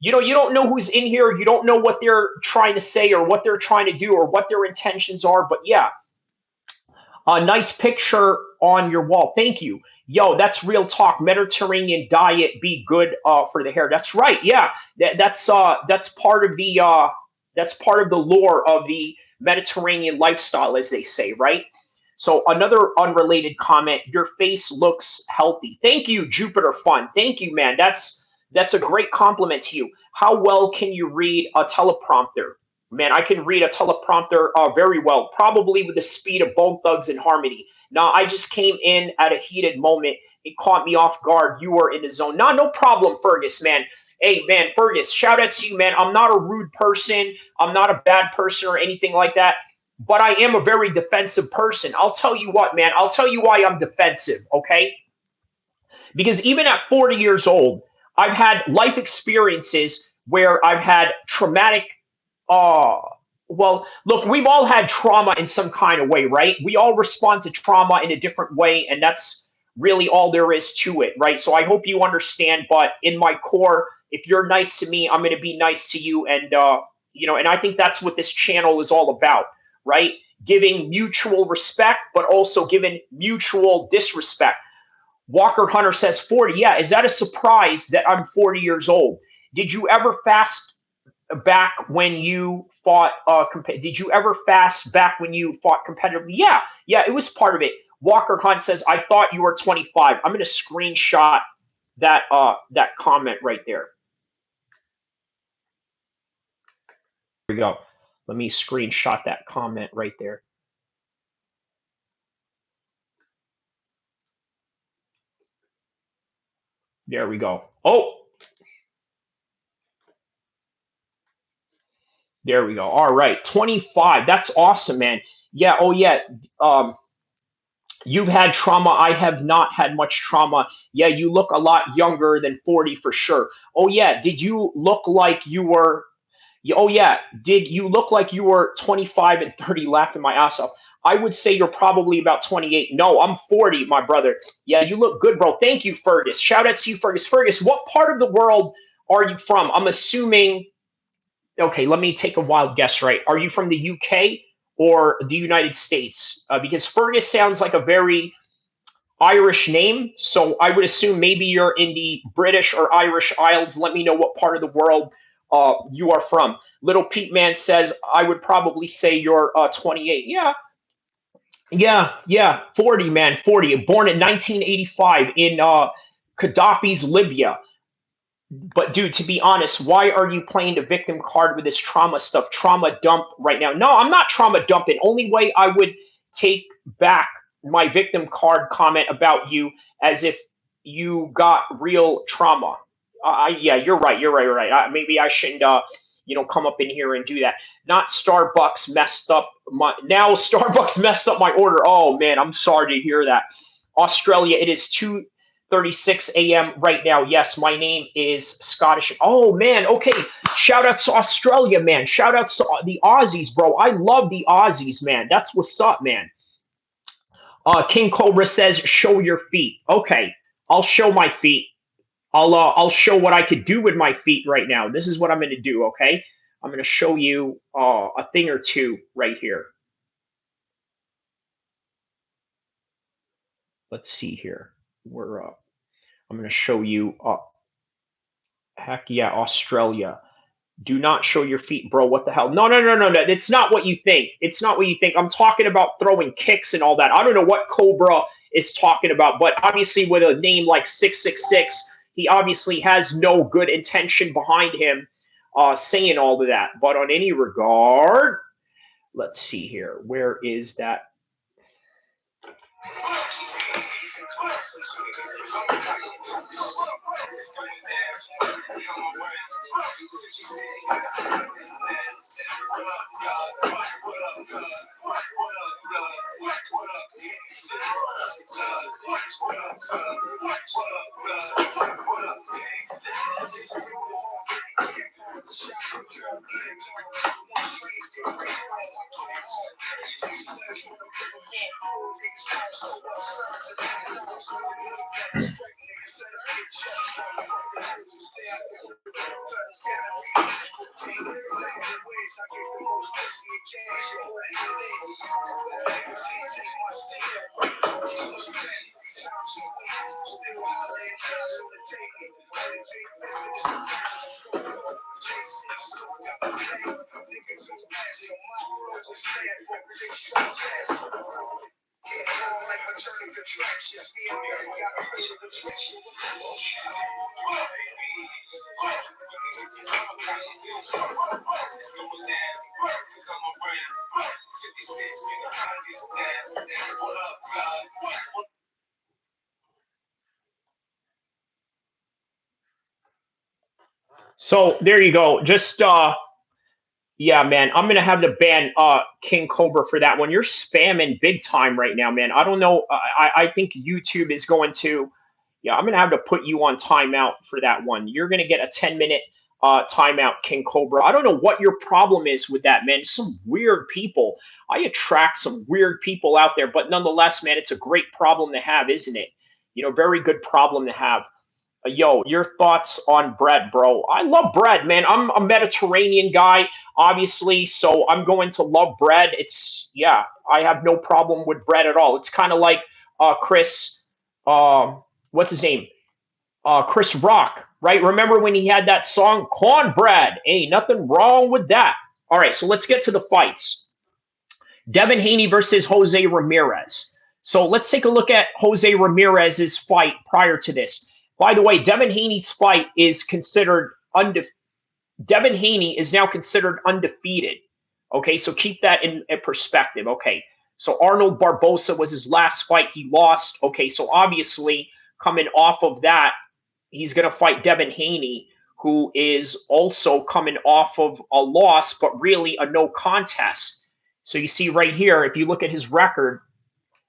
You know, you don't know who's in here. You don't know what they're trying to say or what they're trying to do or what their intentions are. But yeah, a nice picture on your wall. Thank you. Yo, that's real talk. Mediterranean diet be good for the hair. That's right. Yeah, that's part of the lore of the Mediterranean lifestyle, as they say, right? So another unrelated comment. Your face looks healthy. Thank you, Jupiter Fun. Thank you, man. That's a great compliment to you. How well can you read a teleprompter? Man, I can read a teleprompter very well, probably with the speed of Bone Thugs and Harmony. Now, I just came in at a heated moment. It caught me off guard. You were in the zone. No problem, Fergus, man. Hey, man, Fergus, shout out to you, man. I'm not a rude person. I'm not a bad person or anything like that. But I am a very defensive person. I'll tell you what, man. I'll tell you why I'm defensive, okay? Because even at 40 years old, I've had life experiences where I've had traumatic Well, look, we've all had trauma in some kind of way, right? We all respond to trauma in a different way, and that's really all there is to it, right? So I hope you understand. But in my core, if you're nice to me, I'm going to be nice to you, and and I think that's what this channel is all about, right? Giving mutual respect, but also giving mutual disrespect. Walker Hunter says 40. Yeah, is that a surprise that I'm 40 years old? Did you ever fast back when you fought did you ever fast back when you fought competitively? Yeah, yeah, it was part of it. Walker Hunt says, I thought you were 25. I'm going to screenshot that comment right there. Here we go. Let me screenshot that comment right there. There we go. Oh, there we go. All right, 25. That's awesome, man. Yeah. Oh, yeah. Um, You've had trauma. I have not had much trauma. Yeah, you look a lot younger than 40 for sure. Oh, yeah. Did you look like you were? Oh, yeah. Did you look like you were 25 and 30 laughing my ass off? I would say you're probably about 28. No, I'm 40, my brother. Yeah, you look good, bro. Thank you, Fergus. Shout out to you, Fergus. Fergus, what part of the world are you from? I'm assuming. Okay, let me take a wild guess, right? Are you from the UK or the United States? Because Fergus sounds like a very Irish name, so I would assume maybe you're in the British or Irish Isles. Let me know what part of the world you are from. Little Pete Man says I would probably say you're 28. Yeah, yeah, yeah. 40, man, 40. Born in 1985 in Gaddafi's Libya. But dude, to be honest, why are you playing the victim card with this trauma stuff? Trauma dump right now. No, I'm not trauma dumping. Only way I would take back my victim card comment about you as if you got real trauma. Yeah, you're right. You're right. You're right. Maybe I shouldn't, come up in here and do that. Not Starbucks messed up my. Now Starbucks messed up my order. Oh man, I'm sorry to hear that. Australia, it is 2:36 a.m. right now. Yes, my name is Scottish. Oh man, okay. Shout out to Australia, man. Shout out to the Aussies, bro. I love the Aussies, man. That's what's up, man. King Cobra says, "Show your feet." Okay, I'll show my feet. I'll show what I could do with my feet right now. This is what I'm going to do. Okay, I'm going to show you a thing or two right here. Let's see here. We're I'm going to show you. Heck yeah, Australia. Do not show your feet, bro. What the hell? No, no, no, no, no. It's not what you think. It's not what you think. I'm talking about throwing kicks and all that. I don't know what Cobra is talking about, but obviously with a name like 666, he obviously has no good intention behind him saying all of that. But on any regard, let's see here. Where is that? So there you go. Just yeah, man. I'm gonna have to ban King Cobra for that one. You're spamming big time right now, man. I don't know. I think YouTube is going to. Yeah, I'm gonna have to put you on timeout for that one. You're gonna get a 10-minute timeout, King Cobra. I don't know what your problem is with that, man. Some weird people. I attract some weird people out there, but nonetheless, man, it's a great problem to have, isn't it? You know, very good problem to have. Yo, your thoughts on bread, bro? I love bread, man. I'm a Mediterranean guy, obviously, so I'm going to love bread. It's yeah, I have no problem with bread at all. It's kind of like Chris, what's his name? Chris Rock, right? Remember when he had that song "Cornbread"? Ain't nothing wrong with that. All right, so let's get to the fights. Devin Haney versus Jose Ramirez. So let's take a look at Jose Ramirez's fight prior to this. By the way, Devin Haney's fight is considered undefeated. Devin Haney is now considered undefeated. Okay, so keep that in perspective. Okay, so Arnold Barbosa was his last fight. He lost. Okay, so obviously coming off of that, he's going to fight Devin Haney, who is also coming off of a loss, but really a no contest. So you see right here, if you look at his record,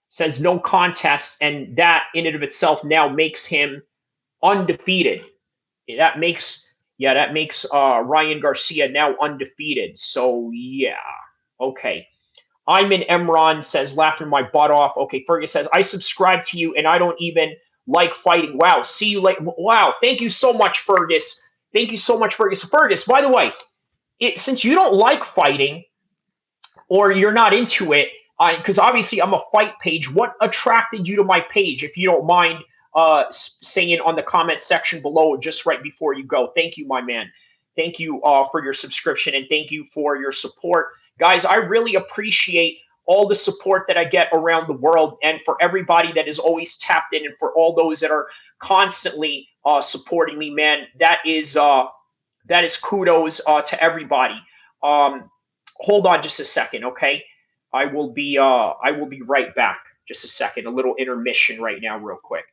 says no contest, and that in and of itself now makes him undefeated. That makes Ryan Garcia now undefeated. So yeah, okay. Iman Emron says, laughing my butt off. Okay, Fergus says, I subscribe to you and I don't even like fighting. Wow, see you later. Wow, thank you so much, Fergus. Thank you so much, Fergus. Fergus, by the way, since you don't like fighting or you're not into it, because obviously I'm a fight page, what attracted you to my page, if you don't mind saying on the comment section below just right before you go? Thank you, my man. Thank you for your subscription and thank you for your support. Guys, I really appreciate all the support that I get around the world and for everybody that is always tapped in and for all those that are constantly supporting me, man. That is kudos to everybody. Um, Hold on just a second, okay? I will be right back. Just a second, a little intermission right now, real quick.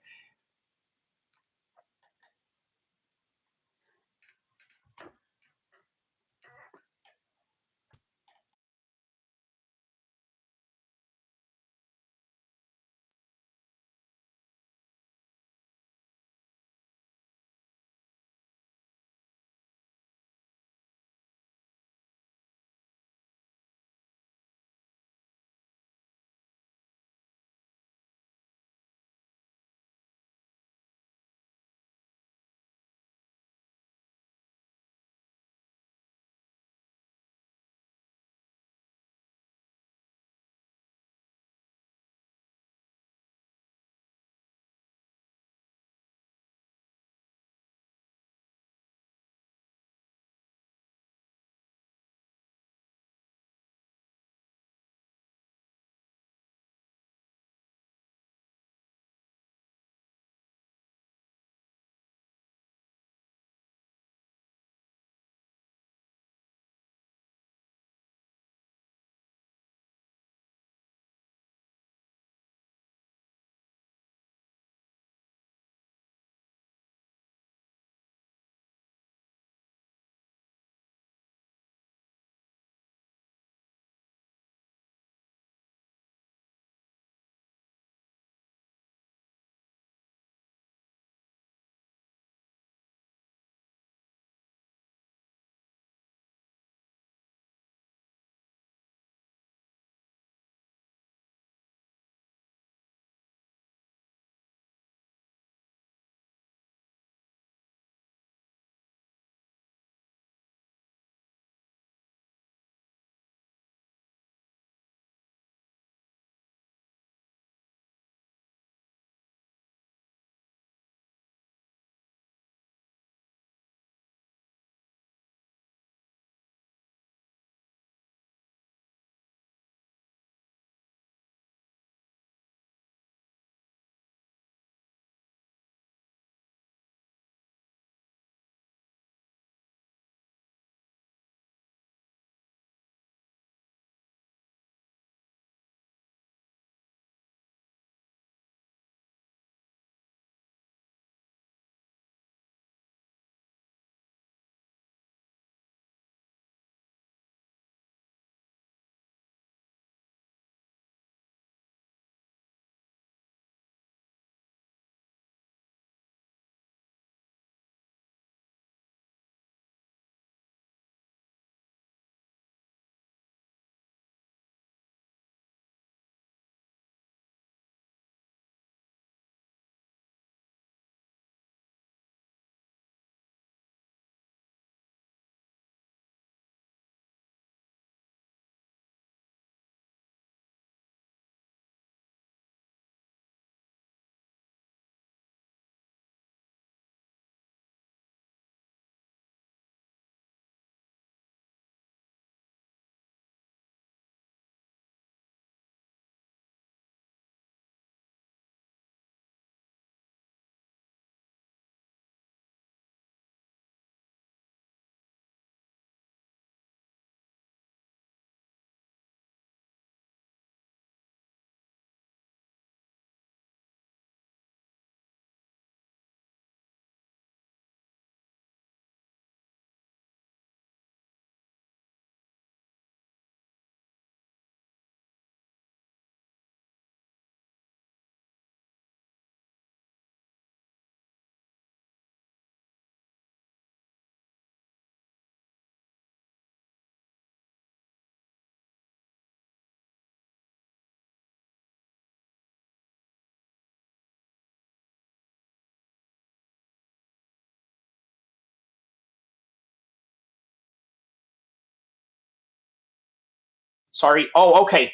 Sorry. Oh, okay.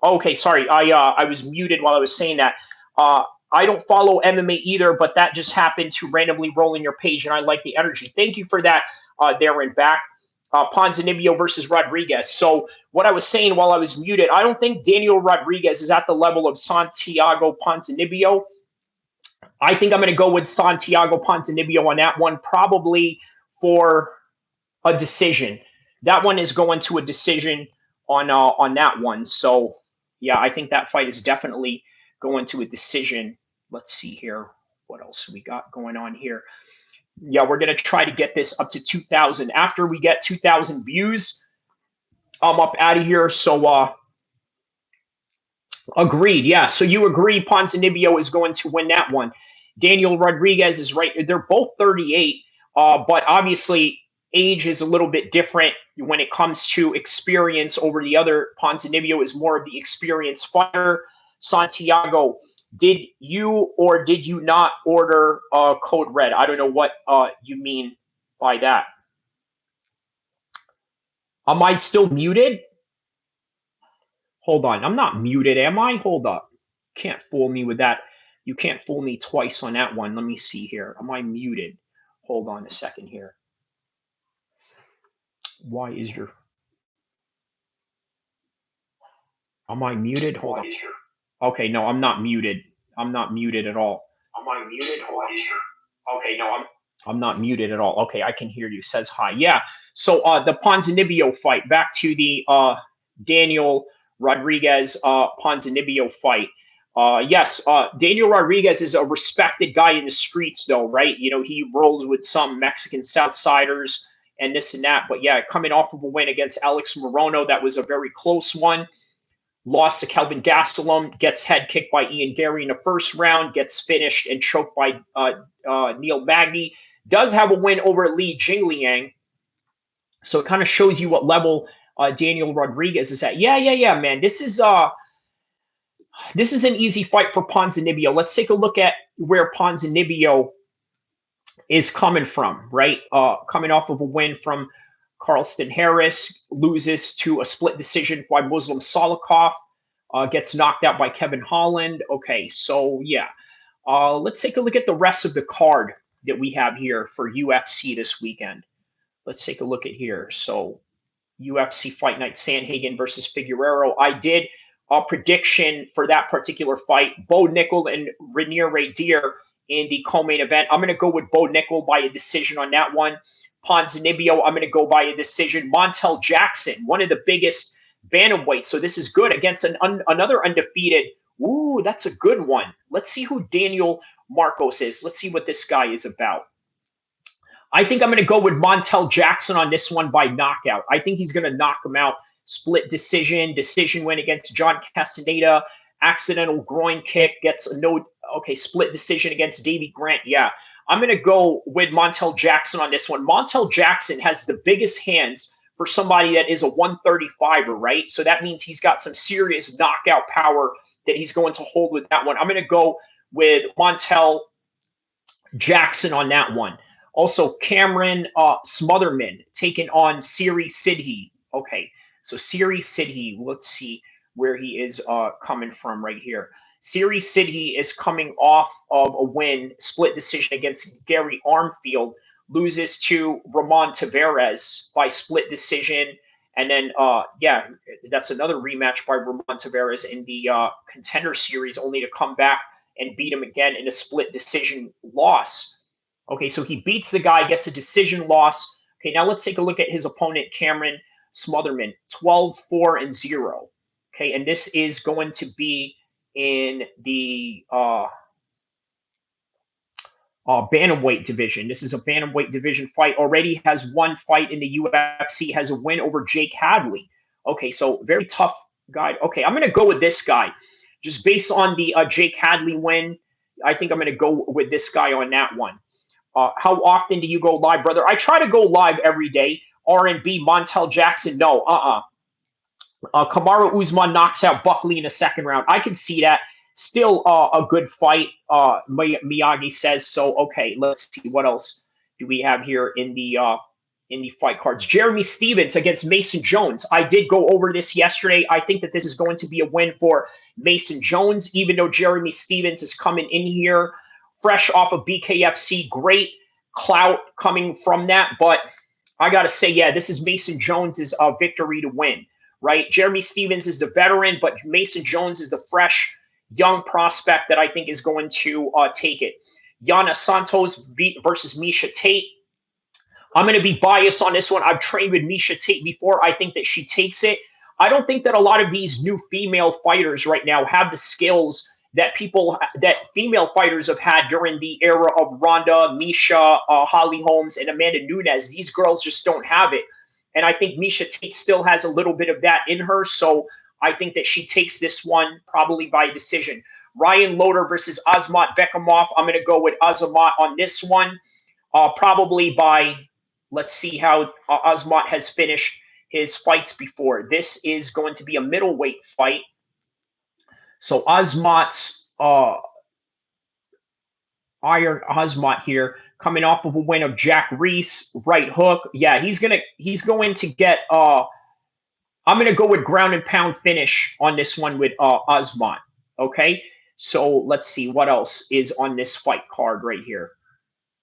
Okay, sorry. I was muted while I was saying that. Uh, I don't follow MMA either, but that just happened to randomly roll in your page, and I like the energy. Thank you for that, Darren. Back. Ponzinibbio versus Rodriguez. So what I was saying while I was muted, I don't think Daniel Rodriguez is at the level of Santiago Ponzinibbio. I think I'm going to go with Santiago Ponzinibbio on that one, probably for a decision. That one is going to a decision on that one. So yeah, I think that fight is definitely going to a decision. Let's see here. What else we got going on here? Yeah, we're going to try to get this up to 2,000. After we get 2,000 views, I'm up out of here. So agreed. Yeah. So you agree Ponzinibbio is going to win that one. Daniel Rodriguez is right. They're both 38, but obviously age is a little bit different when it comes to experience over the other. Ponzinibbio is more of the experienced fighter. Santiago, did you or did you not order Code Red? I don't know what you mean by that. Am I still muted? Hold on. I'm not muted, am I? Hold up. Can't fool me with that. You can't fool me twice on that one. Let me see here. Am I muted? Hold on a second here. Why is your... Am I muted? Hold on. Okay, no, I'm not muted. I'm not muted at all. Am I muted? Hold on. Okay, no, I'm not muted at all. Okay, I can hear you. Says hi. Yeah. So the Ponzinibbio fight. Back to the Daniel Rodriguez Ponzinibbio fight. Yes, Daniel Rodriguez is a respected guy in the streets, though, right? You know, he rolls with some Mexican Southsiders and this and that. But yeah, coming off of a win against Alex Morono, that was a very close one. Lost to Kelvin Gastelum, gets head kicked by Ian Gary in the first round, gets finished and choked by Neil Magny. Does have a win over Li Jingliang. So it kind of shows you what level Daniel Rodriguez is at. Yeah, man. This is an easy fight for Ponzinibbio. Let's take a look at where Ponzinibbio is coming from, right? Coming off of a win from Carlston Harris, loses to a split decision by Muslim Salikov, gets knocked out by Kevin Holland. Okay, so yeah. Let's take a look at the rest of the card that we have here for UFC this weekend. Let's take a look at here. So UFC Fight Night Sandhagen versus Figueroa. I did a prediction for that particular fight. Bo Nickel and Renier Radier in the co-main event. I'm going to go with Bo Nickel by a decision on that one. Ponzinibbio, I'm going to go by a decision. Montel Jackson, one of the biggest bantamweights. So this is good against another undefeated. Ooh, that's a good one. Let's see who Daniel Marcos is. Let's see what this guy is about. I think I'm going to go with Montel Jackson on this one by knockout. I think he's going to knock him out. Split decision win against John Castaneda. Accidental groin kick, gets a no. Okay, split decision against Davey Grant. Yeah, I'm going to go with Montel Jackson on this one. Montel Jackson has the biggest hands for somebody that is a 135er, right? So that means he's got some serious knockout power that he's going to hold with that one. I'm going to go with Montel Jackson on that one. Also, Cameron Smotherman taking on Siri Sidhi. Okay, so Siri Sidhi, let's see where he is coming from right here. Siri Sidhi is coming off of a win, split decision against Gary Armfield, loses to Ramon Tavares by split decision. And then, yeah, that's another rematch by Ramon Tavares in the Contender Series, only to come back and beat him again in a split decision loss. Okay, so he beats the guy, gets a decision loss. Okay, now let's take a look at his opponent, Cameron Smotherman, 12-4-0. Okay, and this is going to be in the bantamweight division. This is a bantamweight division fight. Already has one fight in the UFC, has a win over Jake Hadley. Okay, so very tough guy. Okay, I'm going to go with this guy. Just based on the Jake Hadley win, I think I'm going to go with this guy on that one. How often do you go live, brother? I try to go live every day. R&B, Montel Jackson, no, Kamaru Usman knocks out Buckley in the second round. I can see that. Still a good fight, Miyagi says. So, okay, let's see. What else do we have here in the in the fight cards. Jeremy Stevens against Mason Jones. I did go over this yesterday. I think that this is going to be a win for Mason Jones, even though Jeremy Stevens is coming in here fresh off of BKFC. Great clout coming from that. But I got to say, yeah, this is Mason Jones's victory to win, right? Jeremy Stevens is the veteran, but Mason Jones is the fresh, young prospect that I think is going to take it. Yana Santos versus Misha Tate. I'm going to be biased on this one. I've trained with Misha Tate before. I think that she takes it. I don't think that a lot of these new female fighters right now have the skills that female fighters have had during the era of Ronda, Misha, Holly Holmes, and Amanda Nunes. These girls just don't have it. And I think Misha Tate still has a little bit of that in her. So I think that she takes this one probably by decision. Ryan Loder versus Azmat Bekimov. I'm going to go with Azmat on this one. Probably by, let's see how Azmat has finished his fights before. This is going to be a middleweight fight. So Azmat's Azmat here, coming off of a win of Jack Reese, right hook. Yeah, he's going to get I'm going to go with ground and pound finish on this one with Azmat. Okay? So let's see what else is on this fight card right here.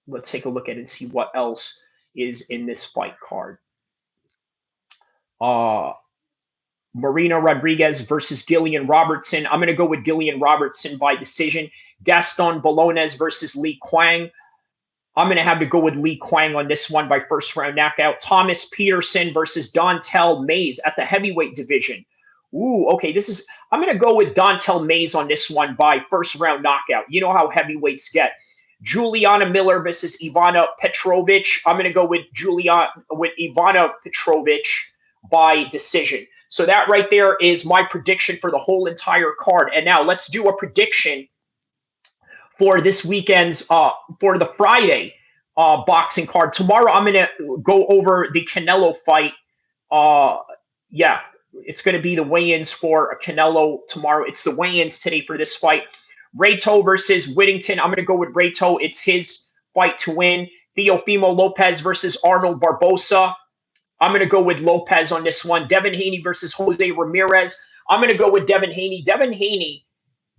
Let's take a look at it and see what else is in this fight card. Marina Rodriguez versus Gillian Robertson. I'm going to go with Gillian Robertson by decision. Gaston Bolognese versus Lee Kwang. I'm going to have to go with Lee Kwang on this one by first round knockout. Thomas Peterson versus Dontel Mays at the heavyweight division. Ooh, okay. I'm going to go with Dontel Mays on this one by first round knockout. You know how heavyweights get. Juliana Miller versus Ivana Petrovich. I'm going to go with Ivana Petrovich by decision. So that right there is my prediction for the whole entire card. And now let's do a prediction for this weekend's, for the Friday boxing card. Tomorrow I'm going to go over the Canelo fight. Yeah, it's going to be the weigh-ins for Canelo tomorrow. It's the weigh-ins today for this fight. Reto versus Whittington. I'm going to go with Reto. It's his fight to win. Teofimo Lopez versus Arnold Barbosa. I'm going to go with Lopez on this one. Devin Haney versus Jose Ramirez. I'm going to go with Devin Haney. Devin Haney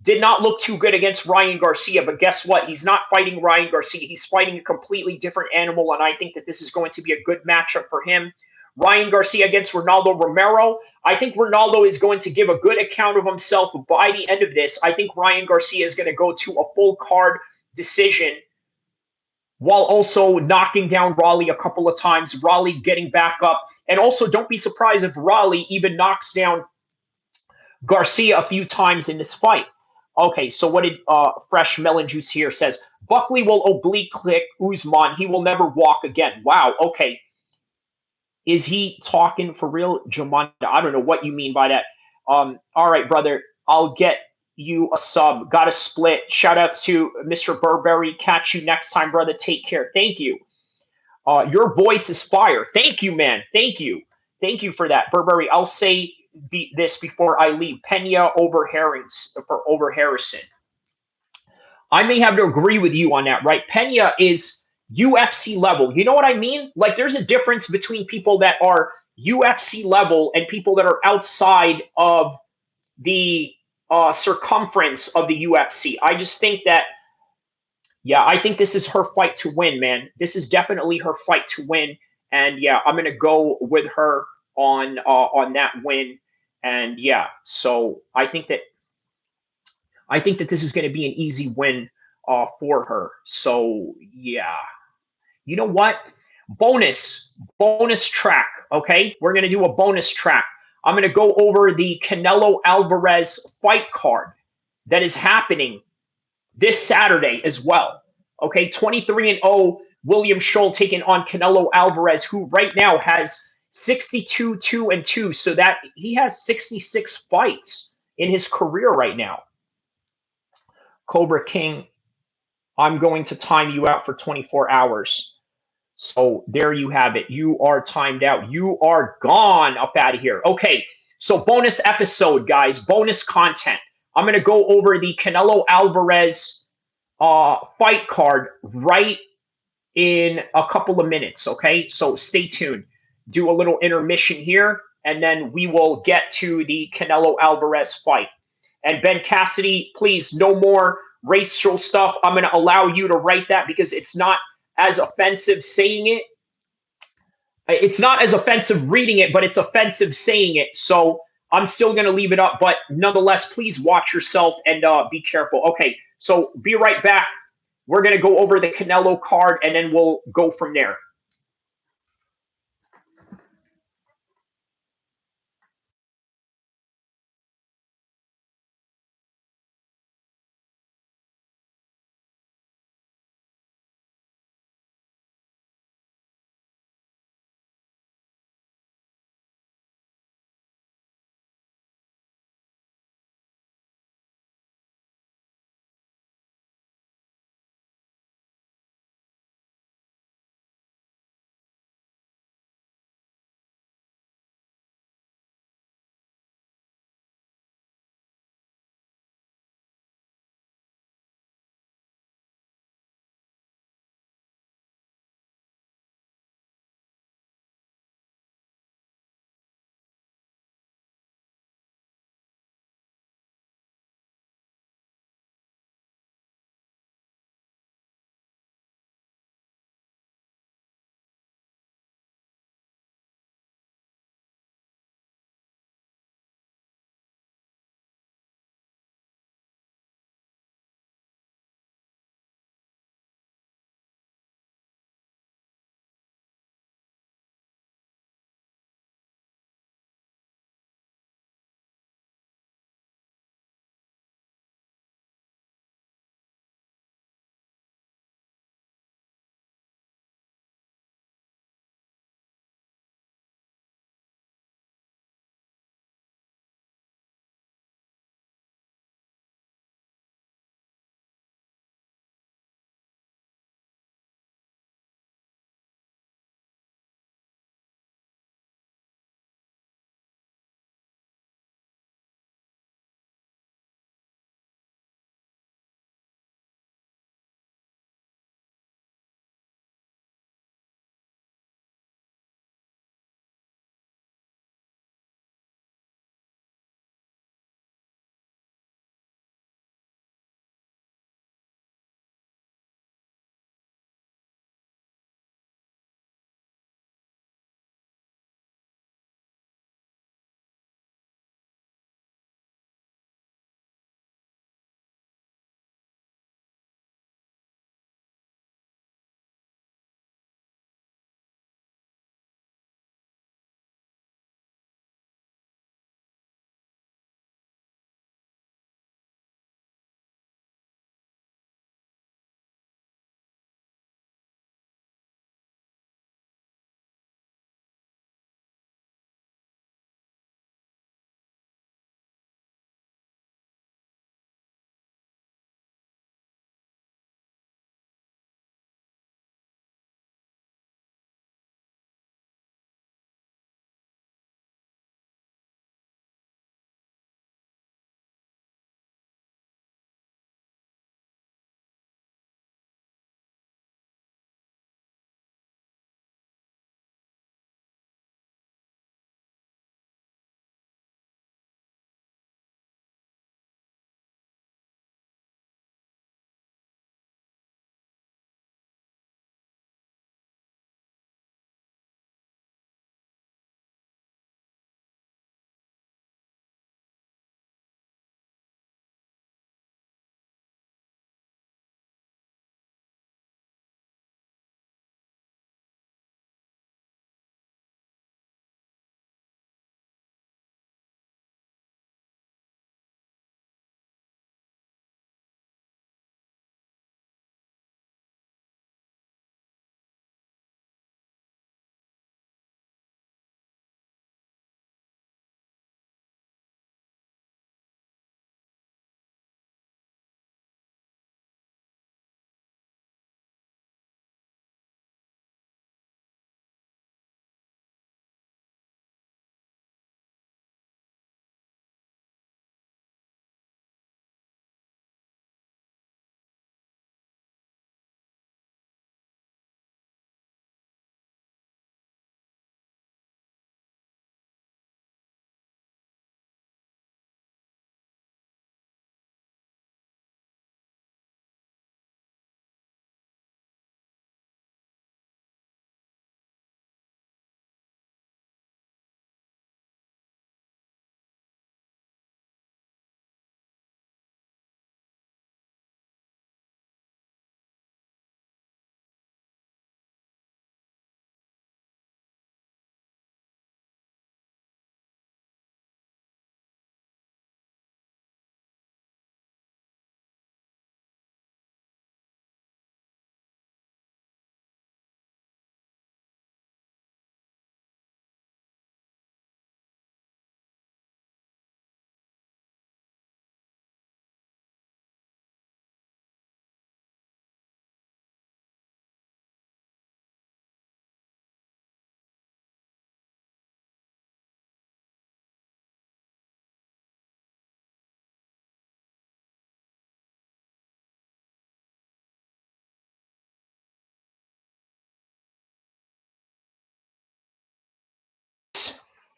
did not look too good against Ryan Garcia, but guess what? He's not fighting Ryan Garcia. He's fighting a completely different animal, and I think that this is going to be a good matchup for him. Ryan Garcia against Ronaldo Romero. I think Ronaldo is going to give a good account of himself by the end of this. I think Ryan Garcia is going to go to a full card decision while also knocking down Raleigh a couple of times, Raleigh getting back up. And also, don't be surprised if Raleigh even knocks down Garcia a few times in this fight. Okay, so what did Fresh Melon Juice here says? Buckley will oblique click Usman. He will never walk again. Wow, okay. Is he talking for real, Jamanda? I don't know what you mean by that. All right, brother. I'll get you a sub. Got a split. Shout outs to Mr. Burberry. Catch you next time, brother. Take care. Thank you. Your voice is fire. Thank you, man. Thank you. Thank you for that, Burberry. I'll say this before I leave. Pena over Harrison. I may have to agree with you on that, right? Pena is UFC level. You know what I mean? Like, there's a difference between people that are UFC level and people that are outside of the circumference of the UFC. I just think that, yeah, I think this is her fight to win, man. This is definitely her fight to win. And yeah, I'm going to go with her on that win. And yeah, so I think that this is going to be an easy win for her. So yeah. You know what? Bonus track, okay? We're going to do a bonus track. I'm going to go over the Canelo Alvarez fight card that is happening this Saturday as well. Okay, 23-0, William Scholl taking on Canelo Alvarez, who right now has 62-2-2, so that he has 66 fights in his career right now. Cobra King, I'm going to time you out for 24 hours. So there you have it. You are timed out. You are gone up out of here. Okay, so bonus episode, guys. Bonus content. I'm going to go over the Canelo Alvarez fight card right in a couple of minutes, okay? So stay tuned. Do a little intermission here, and then we will get to the Canelo Alvarez fight. And Ben Cassidy, please, no more racial stuff. I'm going to allow you to write that because it's not as offensive saying it. It's not as offensive reading it, but it's offensive saying it. So I'm still going to leave it up. But nonetheless, please watch yourself and be careful. Okay, so be right back. We're going to go over the Canelo card, and then we'll go from there.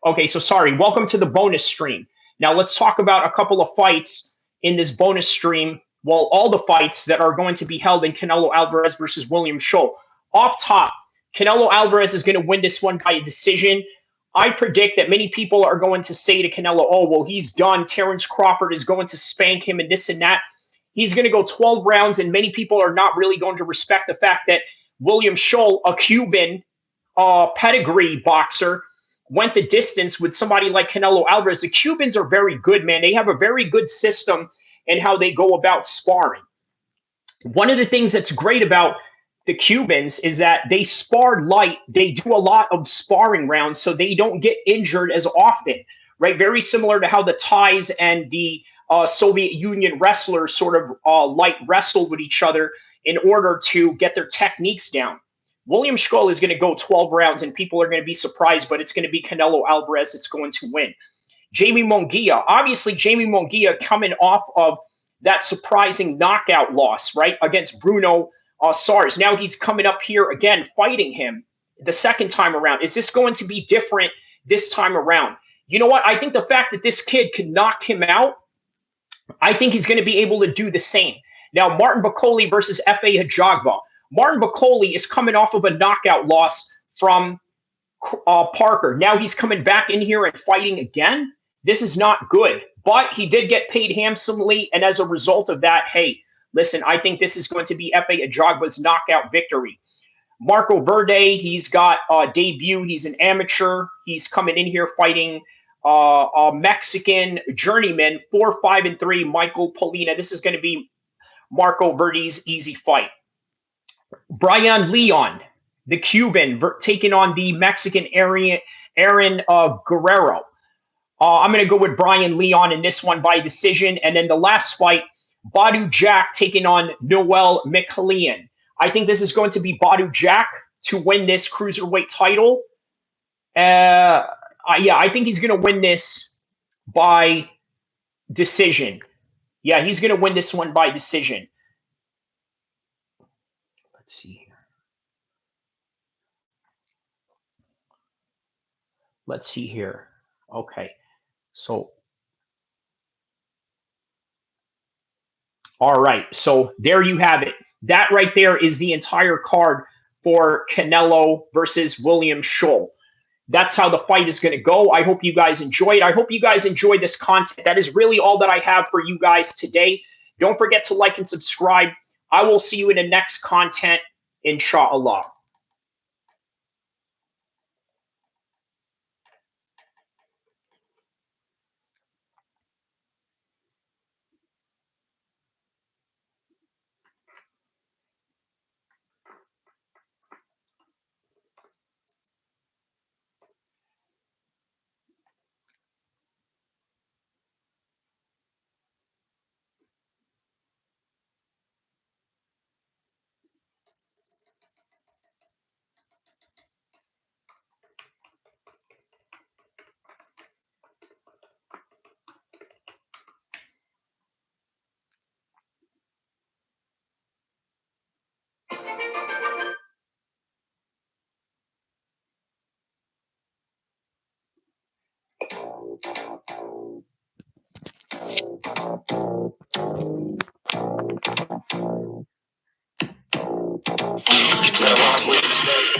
Okay, so sorry. Welcome to the bonus stream. Now let's talk about a couple of fights in this bonus stream. Well, all the fights that are going to be held in Canelo Alvarez versus William Scholl. Off top, Canelo Alvarez is going to win this one by a decision. I predict that many people are going to say to Canelo, oh, well, he's done. Terrence Crawford is going to spank him and this and that. He's going to go 12 rounds, and many people are not really going to respect the fact that William Scholl, a Cuban pedigree boxer, went the distance with somebody like Canelo Alvarez. The Cubans are very good, man. They have a very good system in how they go about sparring. One of the things that's great about the Cubans is that they spar light. They do a lot of sparring rounds, so they don't get injured as often, right? Very similar to how the Thais and the Soviet Union wrestlers sort of light wrestle with each other in order to get their techniques down. William Scholl is going to go 12 rounds, and people are going to be surprised, but it's going to be Canelo Alvarez that's going to win. Jamie Munguia, obviously Jamie Munguia coming off of that surprising knockout loss, right, against Bruno Sars. Now he's coming up here again, fighting him the second time around. Is this going to be different this time around? You know what? I think the fact that this kid can knock him out, I think he's going to be able to do the same. Now, Martin Bakole versus F.A. Hajagba. Martin Bakole is coming off of a knockout loss from Parker. Now he's coming back in here and fighting again. This is not good. But he did get paid handsomely, and as a result of that, hey, listen, I think this is going to be F.A. Hajagba's knockout victory. Marco Verde, he's got a debut. He's an amateur. He's coming in here fighting a Mexican journeyman, 4-5-3, Michael Polina. This is going to be Marco Verde's easy fight. Brian Leon, the Cuban, taking on the Mexican Aaron Guerrero. I'm going to go with Brian Leon in this one by decision. And then the last fight, Badu Jack taking on Noel McLean. I think this is going to be Badu Jack to win this cruiserweight title. Yeah, I think he's going to win this by decision. Yeah, he's going to win this one by decision. Let's see here. Let's see here. Okay. So, all right. So there you have it. That right there is the entire card for Canelo versus William Scholl. That's how the fight is going to go. I hope you guys enjoyed. I hope you guys enjoyed this content. That is really all that I have for you guys today. Don't forget to like and subscribe. I will see you in the next content, inshallah.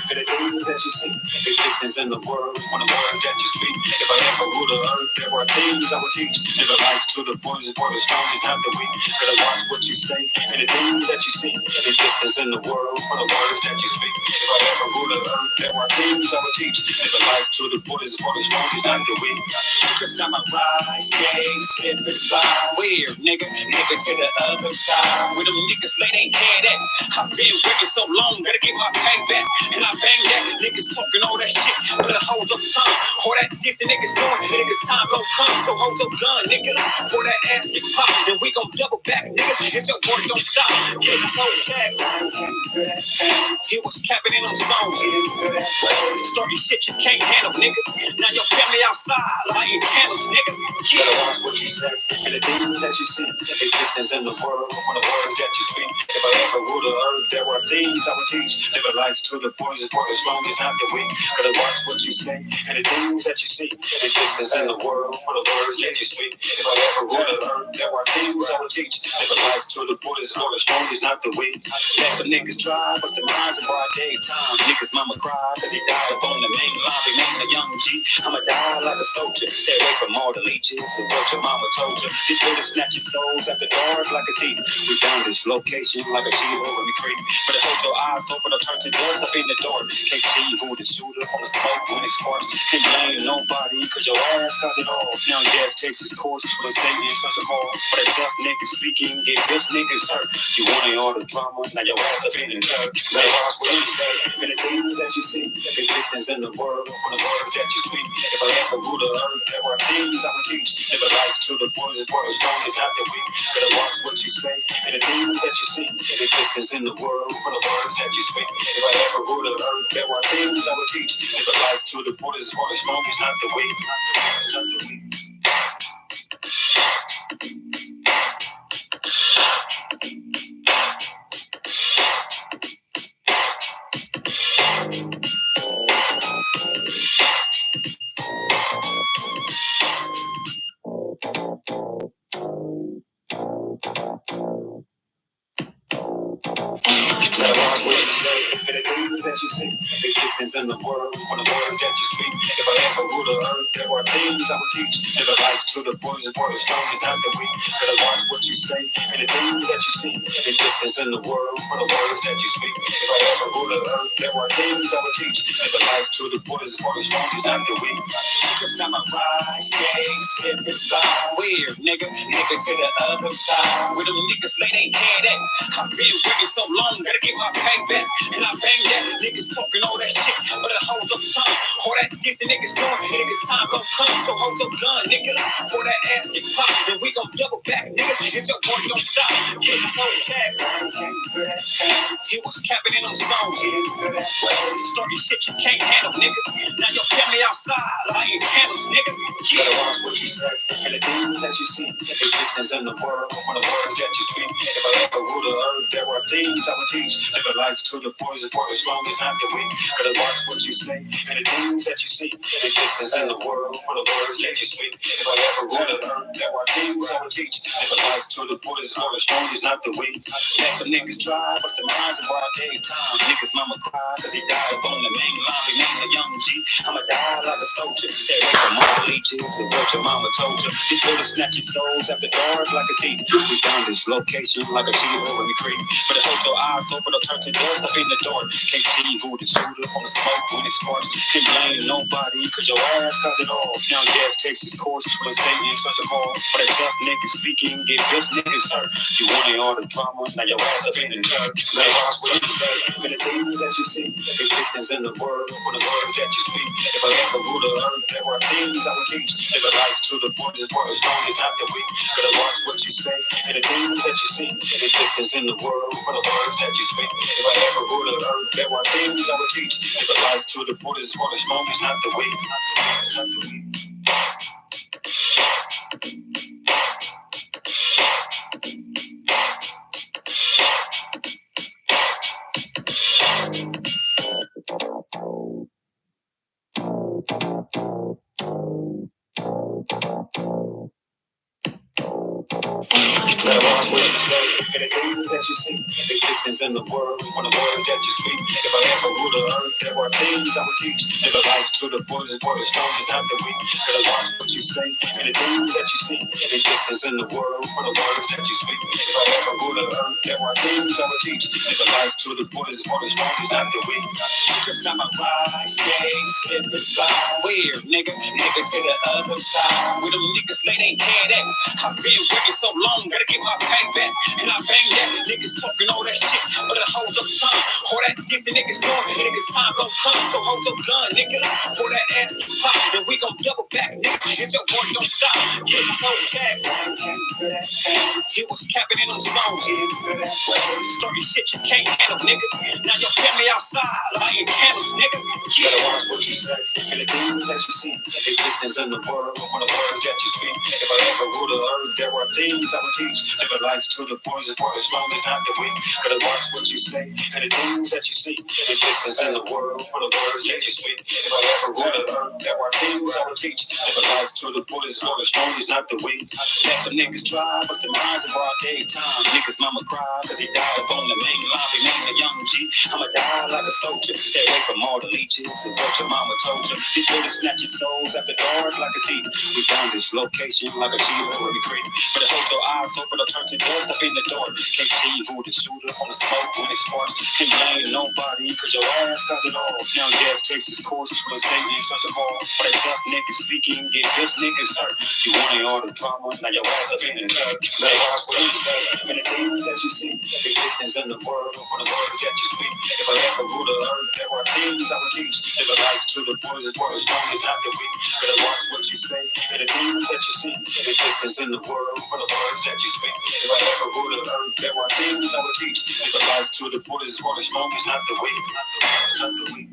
For the things that you see, existence in the world, on the words that you speak. If I ever rule the earth, there are things I would teach. Live a life to the fullest for the strongest, not the weak. Gotta watch what you say, and the things that you see. Existence in the world, for the words that you speak. If I ever rule the earth, there are things I would teach. Live a life to the fullest for the strongest, not the weak. Cause I'm a rise, skate, slip and slide. Where, nigga to the other side. Where them niggas lay they head at. I've been working so long, gotta get my pay back. And I bang that, niggas talking all that shit, better hold your tongue. All that dissing niggas doing, niggas time gon' come. So hold your gun, nigga, or that ass get popped. And we gon' double back, nigga, if your work don't stop. Get so back, you was capping in them songs. Starting shit you can't handle, nigga. Now your family outside, lighting candles, nigga. You better watch what you say and the things that you see. Existence in the world, on the words that you speak. If I ever rule the earth, there are things I would teach. Live a life to the fullest, for the strongest, not the weak. Gotta watch what you say and the things that you see. Existence in the world, for the words that you speak. If I ever rule the earth, there are things I would teach. Live a life to the fullest, for the strongest, not the weak. Let the niggas try, but the minds of broad daytime. Niggas mama cry, cause he died up on the main line. Remain a young G, I'ma die like a soldier. Stay away from all the leeches and what your mama told you. These bullets snatch your souls at the doors like a thief. We found this location like a cheetah when we creep. But hold your eyes open or turn to dust up in the door. Can't see who the shooter from the smoke when it sparks. Can't blame nobody, cause your ass cause it all. Now death takes its course when Satan in such a hall. But a tough nigga speaking, get bitch niggas hurt. You wanted all the drama, now your ass up in the dirt. Let watch what you say, and the things that you see. Existence in the world, from the words that you speak. If I ever rule the earth, there are things I would teach. Live a life to the fullest, for the strongest, not the weak. Gotta watch what you say, and the things that you see. Existence in the world, from the words that you speak. If I ever rule the earth, there are things I would teach. Live a life to the fullest, for the strongest, not the weak. Not the weak. Gotta watch what you say, and the things that you see. Existence in the world, from the words that you speak. If I ever rule the earth, there are things I would teach. Live a life to the fullest, for the strongest, not the weak. Gotta watch what you say, and the things that you see. Existence in the world, from the words that you speak. If I ever rule the earth, there are things I would teach. Live a life to the fullest, for the strongest, not the weak. Cause I'm a ride, skate, slip and slide. Weird, nigga to the other side. Where them niggas lay they head at. I've been working so long, gotta get my pay back. And I bang that, niggas talking all that shit, but it holds up tongue. All that dissing niggas doing, niggas time gon' come. Go hold your gun, nigga. Before that ass get popped, and we gon' double back, nigga. If your boy don't stop, get so bad. You was capping in them songs, starting shit you can't handle, nigga. Now your family outside, lighting candles, nigga. Gotta watch what you say, and the things that you see. Existence in the world, from the words that you speak. If I ever rule the earth, there are things I would teach. Live a life to the fullest, for the strongest, not the weak. Gotta watch what you say, and the things that you see. Existence in the world, from the words that you speak. If I ever rule the earth, there are things I would teach. Live a life to the fullest, for the strongest, not the weak. Let the niggas try, but the minds of broad daytime. Niggas mama cry, cause he died up on the main line. Remain a young G, I'ma die like a soldier. Stay away from all the leeches and what your mama told you. These bullets snatch your souls after doors like a thief. We found this location like a cheetah when we creep. But hold your eyes open or turn to dust up in the door. Can't see who the shooter from the smoke when it sparks. Can't blame nobody, cause your ass cause it all. Now death takes its course when Satan in such a hall. But a tough nigga speaking, get bitch niggas hurt. You wanted all the drama, now your ass up in the dirt. Let watch what you say, and the things that you see. Existence in the world, for the words that you speak. If I ever rule the earth, there are things I would teach. Live a life to the fullest, for the strongest, not the weak. Gotta watch what you say, and the things that you see. Existence in the world, for the words that you speak. If I ever rule the earth, there are things I would teach. Live a life to the fullest, for the strongest, not the weak. Not the weak. Gotta watch what you say, and the things that you see. Existence in the world, from the words that you speak. If I ever rule the earth, there are things I would teach. Live a life to the fullest, for the strongest, not the weak. Gotta watch what you say, and the things that you see. Existence in the world, from the words that you speak. If I ever rule the earth, there are things I would teach. Live a life to the fullest, for the strongest, not the weak. Cause I'm a ride, skate, slip and slide. Weird, nigga to the other side. Where them niggas lay they head at. I've been working so so long, gotta get my pay back. And I bang that, niggas talking all that shit, but I hold your tongue. All that dissing niggas snoring, niggas time gon' come. Go hold your gun, nigga. Pour that ass get popped, and we gon' double back, nigga. And your work don't stop. Get so cat. You was capping in them songs. Story shit you can't handle, nigga. Now your family outside, lighting candles, nigga. You better watch what you say, and the things that you see. Existence in the world, on the words that you speak. If I ever ruled the earth, there are things I would teach. Live a life to the fullest for as long as not the weak. Gotta watch what you say, and the things that you see. Existence in the world, for the words that you speak. If I ever ruled the earth, there are things I would teach. Live a life to the fullest for as long as not the weak. Let the niggas try, bust the minds of our daytime. Niggas mama cry, cause he died up on the main line. We named a young G. I'ma die like a soldier. Stay away from all the leeches and what your mama told you. These bullets snatch your souls after dark like a thief. We found this location like a cheetah where we creep. But hold your eyes open or turn to dust up in the door. Can't see who the shooter from the smoke when it sparks. Can't blame nobody cause your ass got it all. Now death takes its course when Satan ain't such a call. For the tough niggas speaking, get bitch niggas hurt. You wanted all the drama, now your ass up in the dirt. Let watch what you say, and the things that you see. Existence in the world, for the words that you speak. If I ever rule the earth, there are things I would teach. Live a life to the fullest, for as strong as not the weak. Better watch what you say, and the things that you see. Existence in the world, for the words that you speak. If I ever rule the earth, there are things I would teach. Live a life to the fullest, for as strong as not the weak. Not the weak.